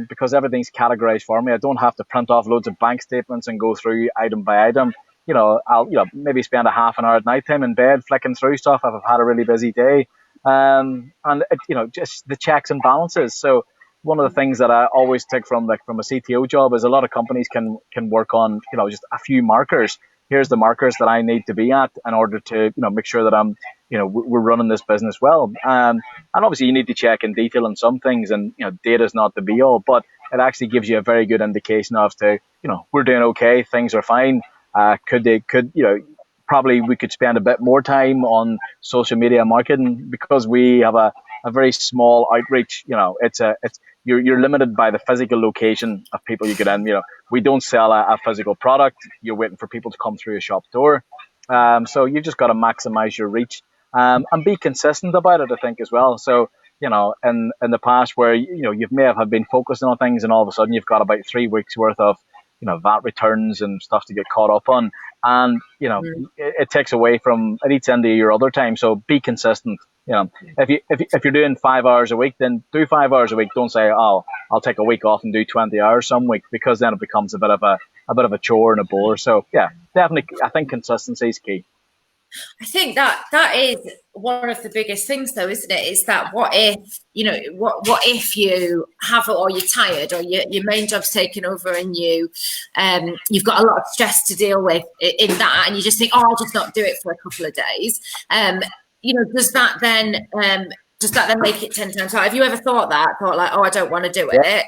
Because everything's categorized for me. I don't have to print off loads of bank statements and go through item by item. I'll maybe spend a half an hour at night time in bed flicking through stuff if I've had a really busy day. And just the checks and balances. So one of the things that I always take from a CTO job is a lot of companies can work on, just a few markers. Here's the markers that I need to be at in order to, make sure that I'm, we're running this business well. And obviously you need to check in detail on some things, and, data is not the be all, but it actually gives you a very good indication of we're doing okay, things are fine. Probably we could spend a bit more time on social media marketing because we have a very small outreach. You're limited by the physical location of people you get in. We don't sell a physical product. You're waiting for people to come through a shop door. So you've just got to maximize your reach and be consistent about it, I think, as well. So, in the past where, you may have been focusing on things and all of a sudden you've got about 3 weeks worth of, VAT returns and stuff to get caught up on. And, it takes away from, it eats into your other time. So be consistent. If you're doing 5 hours a week, then do 5 hours a week. Don't say, oh, I'll take a week off and do 20 hours some week, because then it becomes a bit of a chore and a bore. So yeah, definitely, I think consistency is key. I think that is one of the biggest things, though, isn't it? Is that what if if you have it, or you're tired, or your main job's taken over, and you've got a lot of stress to deal with in that, and you just think, oh, I'll just not do it for a couple of days. Does that then make it 10 times harder? Have you ever thought like, oh, I don't want to do it?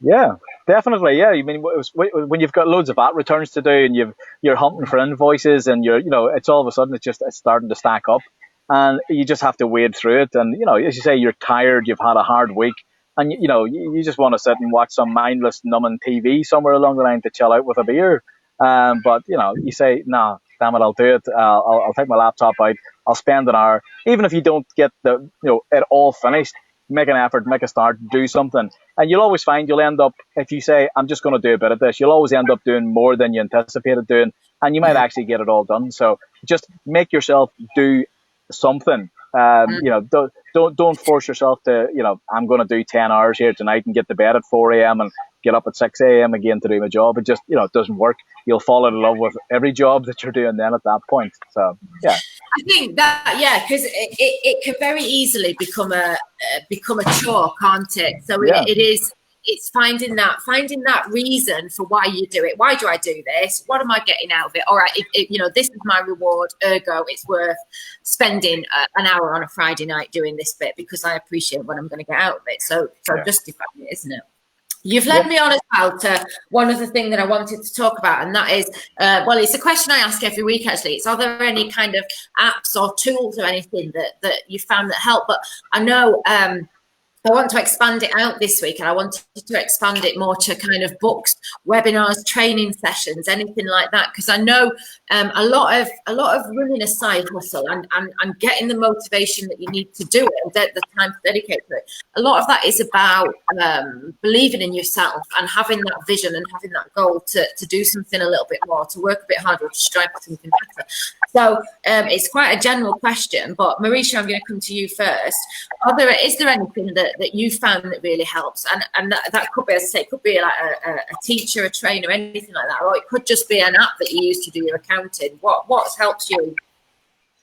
Yeah, definitely. Yeah, when you've got loads of VAT returns to do, and you're hunting for invoices, and it's all of a sudden it's starting to stack up, and you just have to wade through it. And as you say, you're tired, you've had a hard week, and you just want to sit and watch some mindless, numbing TV somewhere along the line to chill out with a beer. But you say, nah, damn it, I'll do it. I'll take my laptop out. I'll spend an hour, even if you don't get it all finished. Make an effort, make a start, do something. And you'll always find you'll end up, if you say, I'm just going to do a bit of this, you'll always end up doing more than you anticipated doing, and you might actually get it all done. So just make yourself do something. Don't force yourself to, I'm going to do 10 hours here tonight and get to bed at 4 a.m. and get up at 6 a.m. again to do my job. It just, it doesn't work. You'll fall in love with every job that you're doing then at that point. So, yeah. I think that, because it can very easily become a chore, can't it? So it's finding that reason for why you do it. Why do I do this? What am I getting out of it? All right, this is my reward, ergo it's worth spending an hour on a Friday night doing this bit, because I appreciate what I'm going to get out of it. So justifying it, isn't it? You've led me on as well to one other thing that I wanted to talk about, and that is, it's a question I ask every week, actually. It's, are there any kind of apps or tools or anything that you found that help? But I know I want to expand it out this week, and I wanted to expand it more to kind of books, webinars, training sessions, anything like that. Because I know a lot of running a side hustle and getting the motivation that you need to do it and the time to dedicate to it. A lot of that is about believing in yourself and having that vision and having that goal to do something a little bit more, to work a bit harder, to strive for something better. So it's quite a general question, but Marisha, I'm going to come to you first. Is there anything that you found that really helps? And that could be, as I say, it could be like a teacher, a trainer, anything like that, or it could just be an app that you use to do your accounting. What helps you?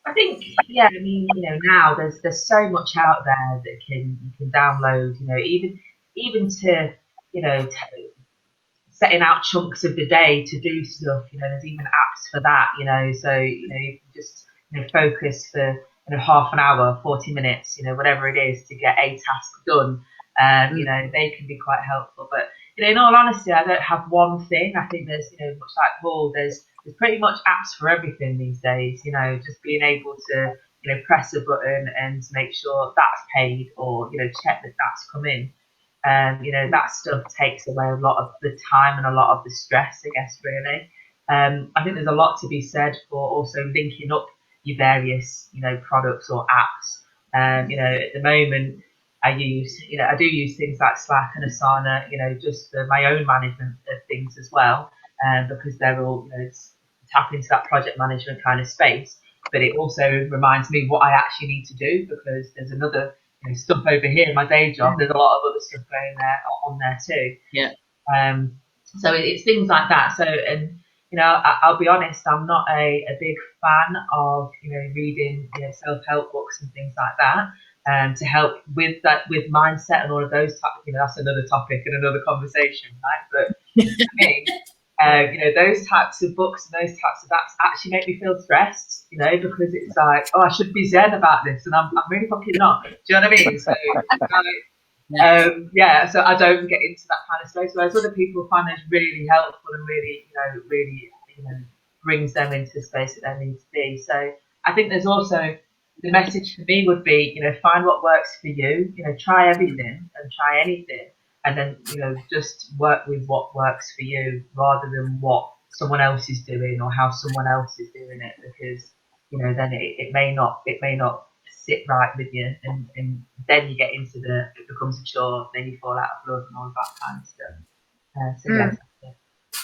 I think, yeah, I mean, now there's so much out there that you can download, even to, setting out chunks of the day to do stuff, there's even apps for that, so, you can just, focus for half an hour, 40 minutes, whatever it is to get a task done. They can be quite helpful. But, in all honesty, I don't have one thing. I think there's, much like Paul, there's pretty much apps for everything these days, just being able to, press a button and to make sure that's paid or, check that that's come in. That stuff takes away a lot of the time and a lot of the stress, I guess, really. I think there's a lot to be said for also linking up your various, products or apps. At the moment, I do use things like Slack and Asana, just for my own management of things as well, because they're all, tap into that project management kind of space. But it also reminds me what I actually need to do, because there's another stuff over here in my day job. There's a lot of other stuff going on there too. Yeah. So it's things like that. So, and I'll be honest, I'm not a big fan of reading self-help books and things like that, to help with mindset and all of those types. That's another topic and another conversation, right? But for me, those types of books and those types of apps actually make me feel stressed, because it's like, oh, I should be zen about this, and I'm really fucking not. Do you know what I mean? So, so I don't get into that kind of space. Whereas other people find it really helpful and really, brings them into the space that they need to be. So I think there's also the message for me would be, find what works for you. Try everything and try anything. And then, just work with what works for you rather than what someone else is doing or how someone else is doing it, because, then it may not sit right with you, and then you get into it becomes a chore, then you fall out of love and all of that kind of stuff.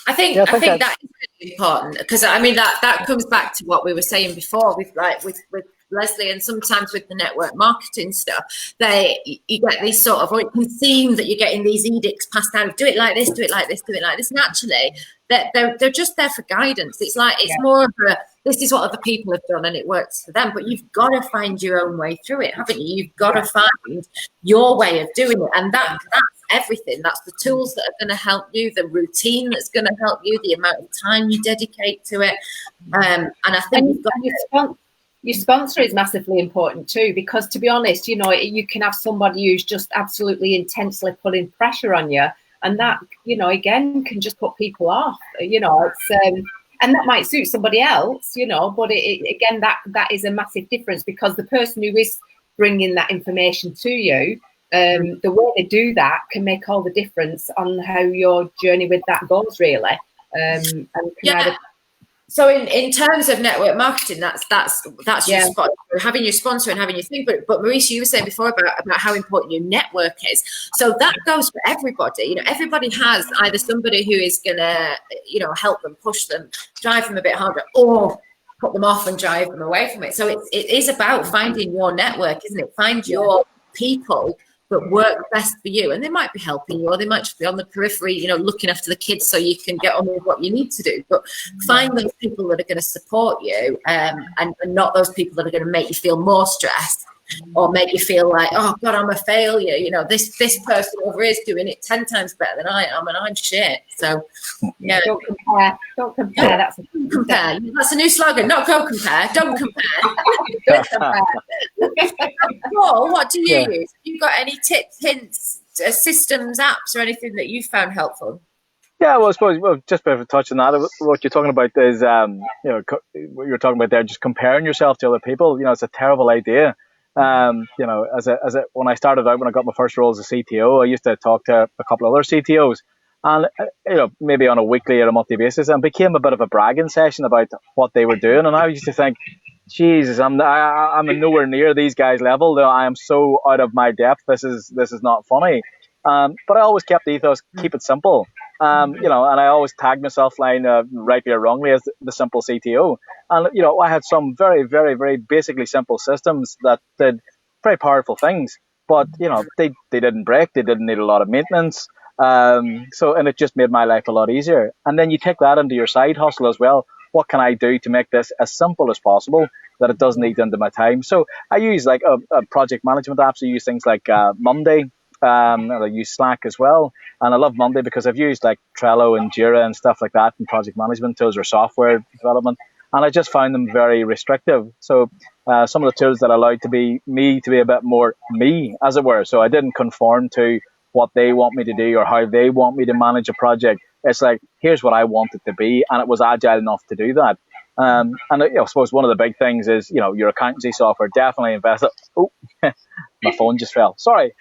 I think that is really important, because I mean that comes back to what we were saying before with Leslie, and sometimes with the network marketing stuff, you get these sort of, or it can seem that you're getting these edicts passed out, do it like this, do it like this, do it like this. And actually, they're just there for guidance. It's like, it's more of this is what other people have done and it works for them, but you've got to find your own way through it, haven't you? You've got to find your way of doing it, and that's everything. That's the tools that are going to help you, the routine that's going to help you, the amount of time you dedicate to it, and I think you've got your sponsor is massively important too, because to be honest, you can have somebody who's just absolutely intensely putting pressure on you, and that, again, can just put people off. It's and that might suit somebody else, but again, that is a massive difference, because the person who is bringing that information to you, the way they do that can make all the difference on how your journey with that goes, really. So in terms of network marketing, that's your spot, having your sponsor and having your thing. But Marisha, you were saying before about how important your network is. So that goes for everybody. Everybody has either somebody who is gonna, help them, push them, drive them a bit harder, or put them off and drive them away from it. So it is about finding your network, isn't it? Find your people that work best for you, and they might be helping you, or they might just be on the periphery, looking after the kids so you can get on with what you need to do. But find those people that are going to support you, and not those people that are going to make you feel more stressed or make you feel like, oh God, I'm a failure. This person over here is doing it 10 times better than I am, and I'm shit. So yeah, don't compare. Don't compare. That's a new slogan. Not go compare. Don't compare. Don't compare. Paul, what do you use? Have you got any tips, hints, systems, apps, or anything that you found helpful? Yeah, well, I suppose just a bit of a touch on that. What you're talking about is, what you're talking about there, just comparing yourself to other people. It's a terrible idea. When I started out, when I got my first role as a CTO, I used to talk to a couple of other CTOs, and maybe on a weekly or a monthly basis, and became a bit of a bragging session about what they were doing. And I used to think, Jesus, I'm nowhere near these guys' level. I am so out of my depth. This is not funny. But I always kept the ethos, keep it simple. And I always tagged myself, rightly or wrongly, as the simple CTO. And I had some very, very, very basically simple systems that did very powerful things. But they didn't break. They didn't need a lot of maintenance. And it just made my life a lot easier. And then you take that into your side hustle as well. What can I do to make this as simple as possible, that it doesn't eat into my time? So I use like a project management apps. I use things like Monday. And I use Slack as well. And I love Monday because I've used like Trello and Jira and stuff like that, and project management tools or software development. And I just found them very restrictive. So some of the tools that allowed to be a bit more me, as it were. So I didn't conform to what they want me to do or how they want me to manage a project. It's like, here's what I want it to be. And it was agile enough to do that. And I suppose one of the big things is, your accountancy software, definitely invest. Oh, my phone just fell. Sorry.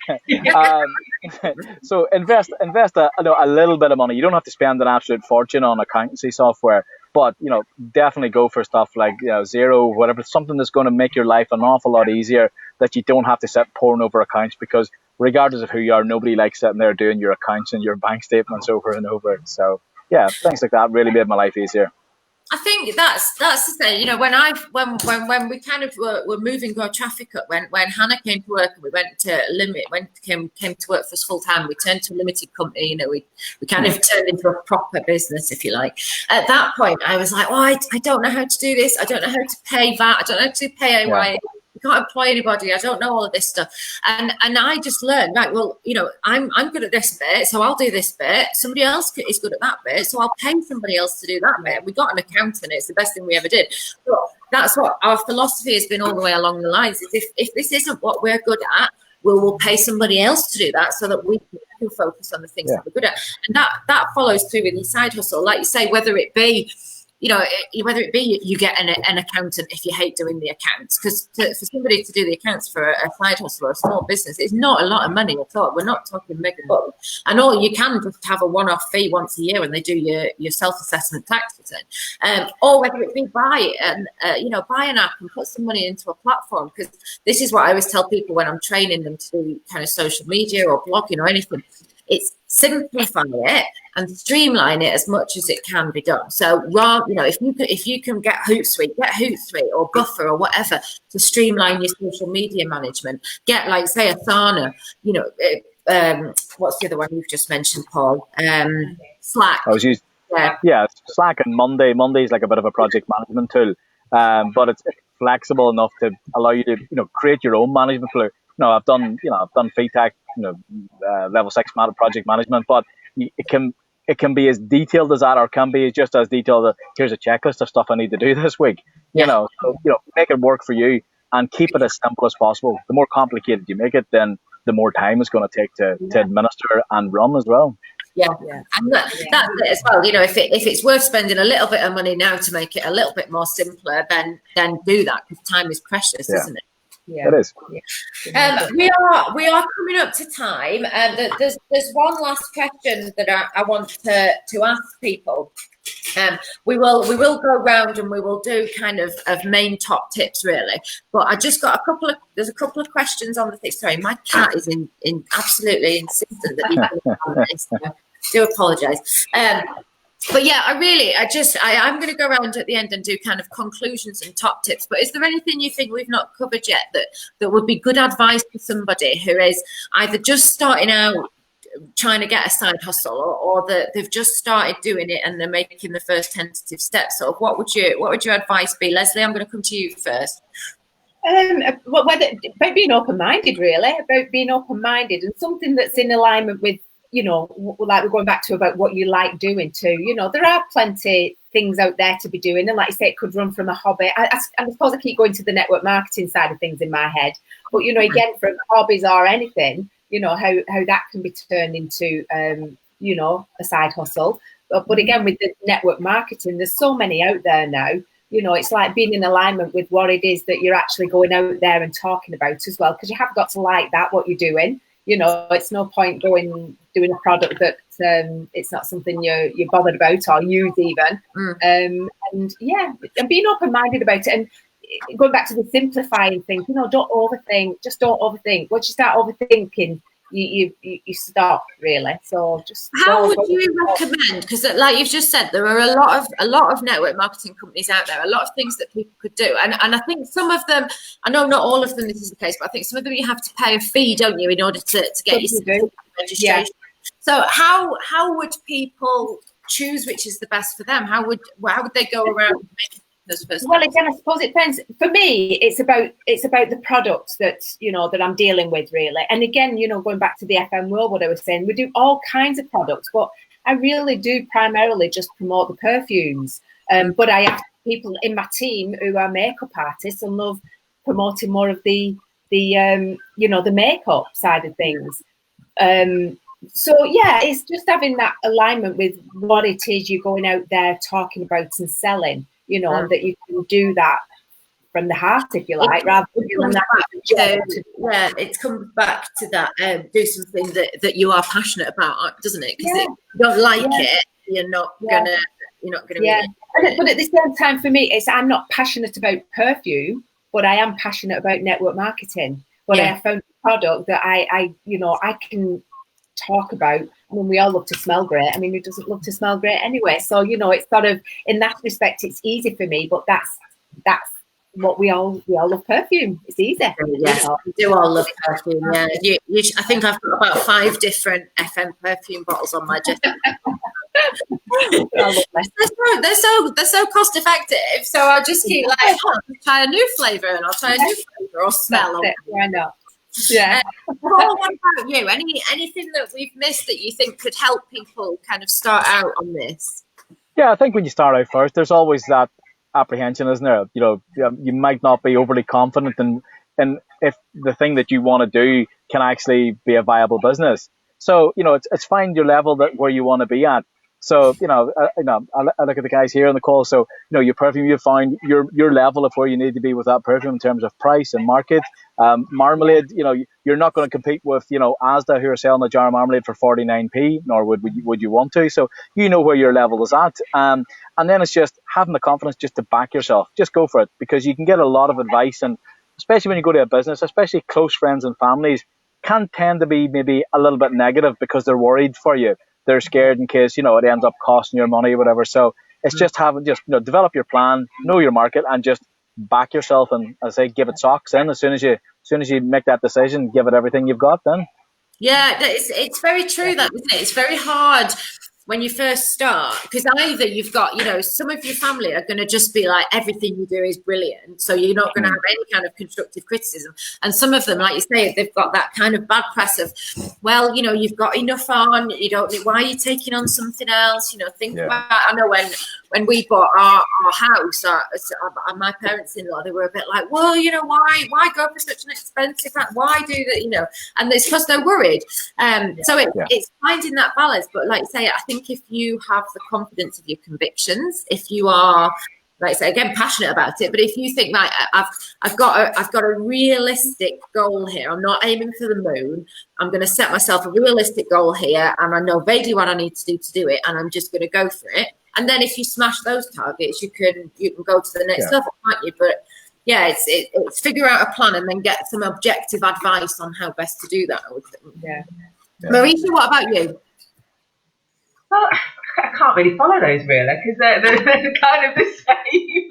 So invest a little bit of money. You don't have to spend an absolute fortune on accountancy software, but definitely go for stuff like Xero, whatever, something that's going to make your life an awful lot easier, that you don't have to sit poring over accounts, because regardless of who you are, nobody likes sitting there doing your accounts and your bank statements over and over. So yeah, things like that really made my life easier. I think that's the thing. When we kind of were moving our traffic up, when Hannah came to work and we went to came to work for us full time, we turned to a limited company. We kind of turned into a proper business, if you like. At that point, I was like, I don't know how to do this. I don't know how to pay VAT. I don't know how to pay AY. Yeah. We can't employ anybody. I don't know all of this stuff. And I just learned, right, well, I'm good at this bit, so I'll do this bit. Somebody else is good at that bit, so I'll pay somebody else to do that bit. We got an accountant. It's the best thing we ever did. But that's what our philosophy has been all the way along the lines, is if this isn't what we're good at, we'll pay somebody else to do that, so that we can focus on the things that we're good at. And that follows through with your side hustle. Like you say, whether it be you get an accountant if you hate doing the accounts, because for somebody to do the accounts for a side hustle or a small business, it's not a lot of money at all. We're not talking mega bucks. And all you can just have a one-off fee once a year when they do your self-assessment tax return, or whether it be buy an app and put some money into a platform. Because this is what I always tell people when I'm training them to do kind of social media or blogging or anything. It's simplify it and streamline it as much as it can be done. So, if you can get Hootsuite or Buffer or whatever to streamline your social media management. Get, like, say, Asana. What's the other one you've just mentioned, Paul? Slack. I was using Slack and Monday. Monday is like a bit of a project management tool, but it's flexible enough to allow you to create your own management tool. I've done FeedTech, level 6 project management, but it can be as detailed as that, or can be just as detailed as, here's a checklist of stuff I need to do this week. So make it work for you and keep it as simple as possible. The more complicated you make it, then the more time it's going to take to administer and run as well. Yeah. And that's it as well. If it's worth spending a little bit of money now to make it a little bit more simpler, then do that, because time is precious, isn't it? Yeah, it is. Yeah. We are coming up to time, and there's one last question that I want to ask people. We will go round and we will do kind of main top tips, really. But I just got there's a couple of questions on the thing. Sorry, my cat is in absolutely insistent that you can this. So I do apologise. But yeah, I'm going to go around at the end and do kind of conclusions and top tips. But is there anything you think we've not covered yet that would be good advice for somebody who is either just starting out trying to get a side hustle, or that they've just started doing it and they're making the first tentative steps? So what would your advice be? Leslie, I'm going to come to you first. About being open-minded, really, and something that's in alignment with, like we're going back to about what you like doing too. There are plenty things out there to be doing, and like you say, it could run from a hobby. I suppose I keep going to the network marketing side of things in my head, but again, from hobbies or anything, how that can be turned into a side hustle. But again, with the network marketing, there's so many out there now you know, it's like being in alignment with what it is that you're actually going out there and talking about as well, because you have got to like that, what you're doing. You know, it's no point doing a product that it's not something you're bothered about or use even. And being open-minded about it, and going back to the simplifying thing, you know, don't overthink. Just don't overthink. Once you start overthinking, you stop, really. So just how would you recommend, because like you've just said, there are a lot of network marketing companies out there, a lot of things that people could do, and I think some of them, I know not all of them this is the case, but I think some of them you have to pay a fee, don't you, in order to get your registration. Yeah. So how would people choose which is the best for them? How would they go around making those first? Well, again, I suppose it depends. For me, it's about the product that, you know, that I'm dealing with, really. And again, you know, going back to the FM world, what I was saying, we do all kinds of products, but I really do primarily just promote the perfumes. But I have people in my team who are makeup artists and love promoting more of the you know, the makeup side of things. So yeah, it's just having that alignment with what it is you're going out there talking about and selling, you know, that you can do that from the heart, if you like, rather than feeling that. It comes back to that, do something that you are passionate about, doesn't it? Because if you don't like it, you're not gonna But at the same time, for me, I'm not passionate about perfume, but I am passionate about network marketing. But I have found a product that I can talk about. I mean, we all love to smell great. I mean, who doesn't love to smell great anyway? So, you know, it's sort of, in that respect, it's easy for me, but that's what we all love perfume. It's easy. Yes, you know? We do all love perfume. Yeah, I think I've got about 5 different FM perfume bottles on my desk. they're so cost effective. So I'll just keep like, I'll try a new flavour and I'll try a new flavour or smell. Why not? Yeah. Paul, what about you? Anything that we've missed that you think could help people kind of start out on this? Yeah, I think when you start out first, there's always that apprehension, isn't there? You know, you might not be overly confident in if the thing that you want to do can actually be a viable business. So, you know, it's find your level where you want to be at. So, I look at the guys here on the call. So, you know, your perfume, you find your level of where you need to be with that perfume in terms of price and market. Marmalade, you know, you're not going to compete with, you know, Asda, who are selling a jar of marmalade for 49p, nor would you want to. So, you know where your level is at. And then it's just having the confidence just to back yourself. Just go for it, because you can get a lot of advice, and especially when you go to a business, especially close friends and families can tend to be maybe a little bit negative because they're worried for you. They're scared in case, you know, it ends up costing your money or whatever. So it's just develop your plan, know your market, and just back yourself. And as I say, give it socks in as soon as you make that decision, give it everything you've got then. Yeah, it's very true, that, isn't it? It's very hard when you first start, because either you've got, you know, some of your family are going to just be like, everything you do is brilliant, so you're not going to have any kind of constructive criticism. And some of them, like you say, they've got that kind of bad press of, well, you know, you've got enough on, you don't need, why are you taking on something else? You know, think about, I know when we bought our house, my parents-in-law, they were a bit like, well, you know, why go for such an expensive, why do that, you know? And it's because they're worried. So it's finding that balance. But like I say, I think if you have the confidence of your convictions, if you are, like I say, again, passionate about it, but if you think, right, I've got a realistic goal here, I'm not aiming for the moon, I'm going to set myself a realistic goal here, and I know vaguely what I need to do it, and I'm just going to go for it. And then if you smash those targets, you can go to the next level, can't you? But yeah, it's figure out a plan and then get some objective advice on how best to do that, I would think. Yeah. Marisha, what about you? Well, I can't really follow those really, because they're kind of the same.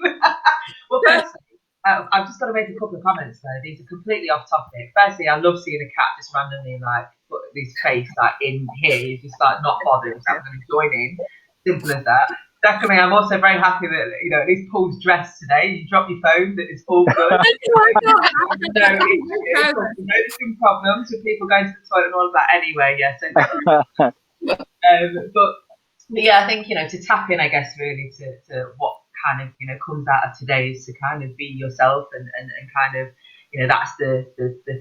Well, firstly, I've just got to make a couple of comments though. These are completely off topic. Firstly, I love seeing a cat just randomly like put his face like in here. You just like not bothered. So I'm going to join in. Simple as that. Secondly, I'm also very happy that, you know, at least Paul's dressed today. You drop your phone, that it's all good. No noticing problems with people going to the toilet and all of that anyway. Yeah. So, but yeah, I think, you know, to tap in, I guess, really to what kind of, you know, comes out of today is to kind of be yourself and kind of, you know, that's the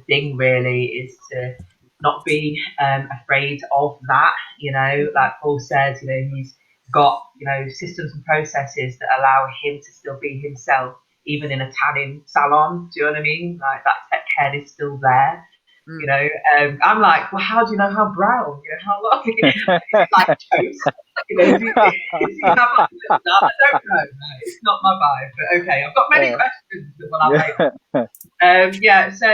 thing really, is to not be afraid of that, you know, like Paul says, you know, got, you know, systems and processes that allow him to still be himself, even in a tanning salon. Do you know what I mean? Like that tech head is still there. You know, I'm like, well, how do you know how brown? You know, how lovely? It's like toast. You know, do you have like, no, I don't know. No, it's not my vibe. But okay, I've got many questions that will have later. So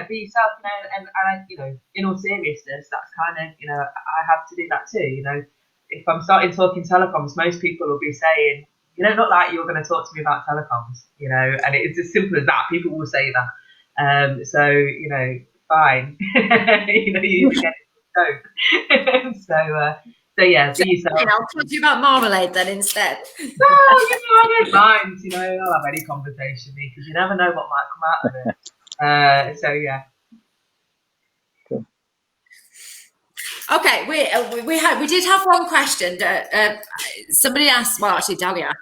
be yourself, you know, and you know, in all seriousness, that's kind of, you know, I have to do that too. You know, if I'm starting talking telecoms, most people will be saying, you don't look like you're going to talk to me about telecoms. You know, and it's as simple as that. People will say that. So you know. Fine, you know, you get it, don't. So yeah, be yourself. I'll talk to you about marmalade then instead. No, you know, I don't mind. You know, I'll have any conversation because you never know what might come out of it. So yeah. Okay, we did have one question. Somebody asked, well, actually, Dahlia,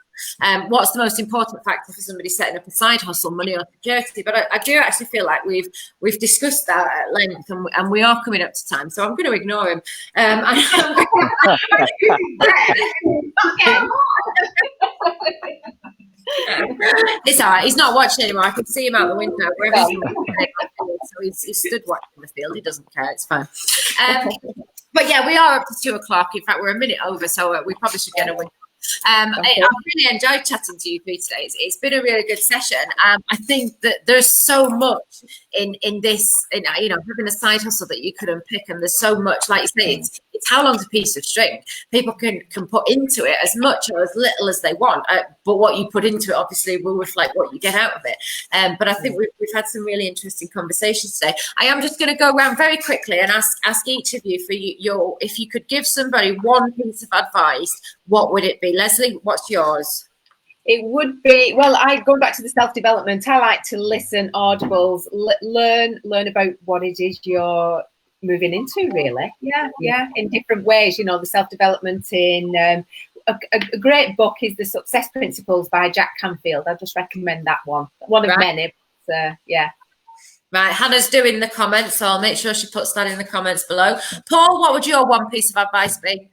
what's the most important factor for somebody setting up a side hustle, money or security? But I do actually feel like we've discussed that at length, and we are coming up to time, so I'm going to ignore him. It's all right. He's not watching anymore. I can see him out the window. So he's stood watching the field. He doesn't care. It's fine. But yeah, we are up to 2:00. In fact, we're a minute over, so we probably should get a win. I've really enjoyed chatting to you three today. It's been a really good session. I think that there's so much in this, you know, having a side hustle that you could unpick, and there's so much, like you say, it's how long's a piece of string. People can put into it as much or as little as they want, but what you put into it obviously will reflect what you get out of it. But I think we've had some really interesting conversations today. I am just going to go around very quickly and ask each of you for if you could give somebody one piece of advice, what would it be? Leslie, what's yours? It would be, well, going back to the self-development, I like to listen, audibles, learn about what it is you're moving into, really. Yeah, in different ways. You know, the self-development in a great book is The Success Principles by Jack Canfield. I just recommend that one of many. Yeah. Right, Hannah's doing the comments, so I'll make sure she puts that in the comments below. Paul, what would your one piece of advice be?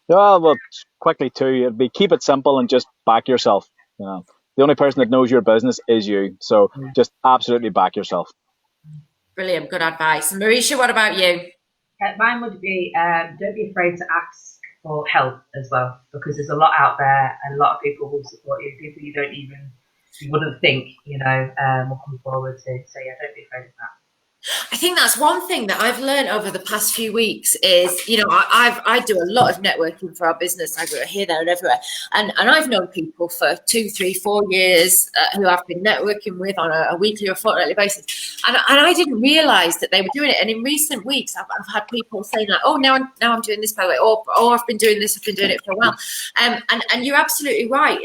Well, quickly too, it'd be keep it simple and just back yourself. You know, the only person that knows your business is you, so just absolutely back yourself. Brilliant, good advice. And Marisha, what about you? Mine would be don't be afraid to ask for help as well, because there's a lot out there and a lot of people will support you, people you wouldn't think, you know, will come forward to. So yeah, don't be afraid of that. I think that's one thing that I've learned over the past few weeks is, you know, I do a lot of networking for our business. I go here, there and everywhere. And I've known people for 2, 3, 4 years who I've been networking with on a weekly or fortnightly basis. And I didn't realise that they were doing it. And in recent weeks, I've had people saying like, oh, now I'm doing this by the way, or I've been doing this, I've been doing it for a while. And you're absolutely right.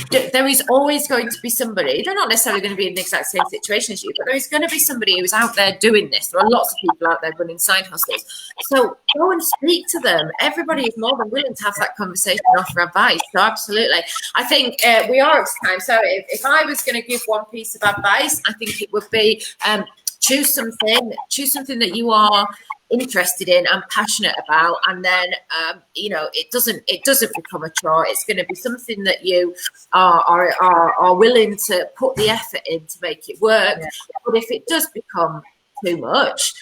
There is always going to be somebody, they're not necessarily going to be in the exact same situation as you, but there is going to be somebody who's out there doing this. There are lots of people out there running side hustles. So go and speak to them. Everybody is more than willing to have that conversation and offer advice. So absolutely. I think we are at time. So if I was going to give one piece of advice, I think it would be choose something that you are interested in and passionate about, and then you know, it doesn't become a chore. It's going to be something that you are willing to put the effort in to make it work. But if it does become too much,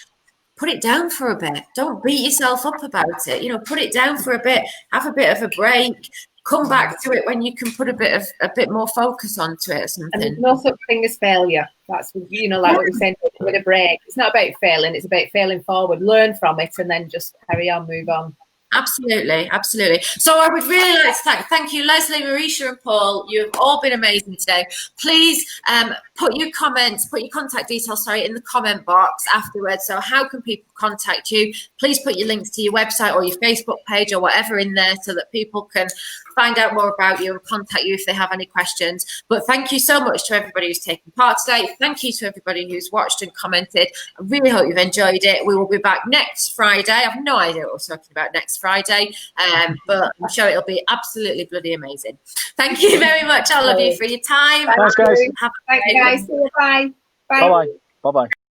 put it down for a bit. Don't beat yourself up about it. You know, put it down for a bit, have a bit of a break, come back to it when you can put a bit more focus onto it or something. And there's no such thing as failure. That's, you know, like what you're saying, with a break. It's not about failing, it's about failing forward, learn from it and then just carry on, move on. Absolutely. So I would really like to thank you, Leslie, Marisha and Paul. You've all been amazing today. Please put your contact details, in the comment box afterwards. So how can people contact you? Please put your links to your website or your Facebook page or whatever in there so that people can find out more about you and contact you if they have any questions. But thank you so much to everybody who's taken part today. Thank you to everybody who's watched and commented. I really hope you've enjoyed it. We will be back next Friday. I have no idea what we're talking about next Friday, but I'm sure it'll be absolutely bloody amazing. Thank you very much. I love you for your time. Thanks, guys. Thanks, guys. See you. Bye. Bye-bye. Bye-bye.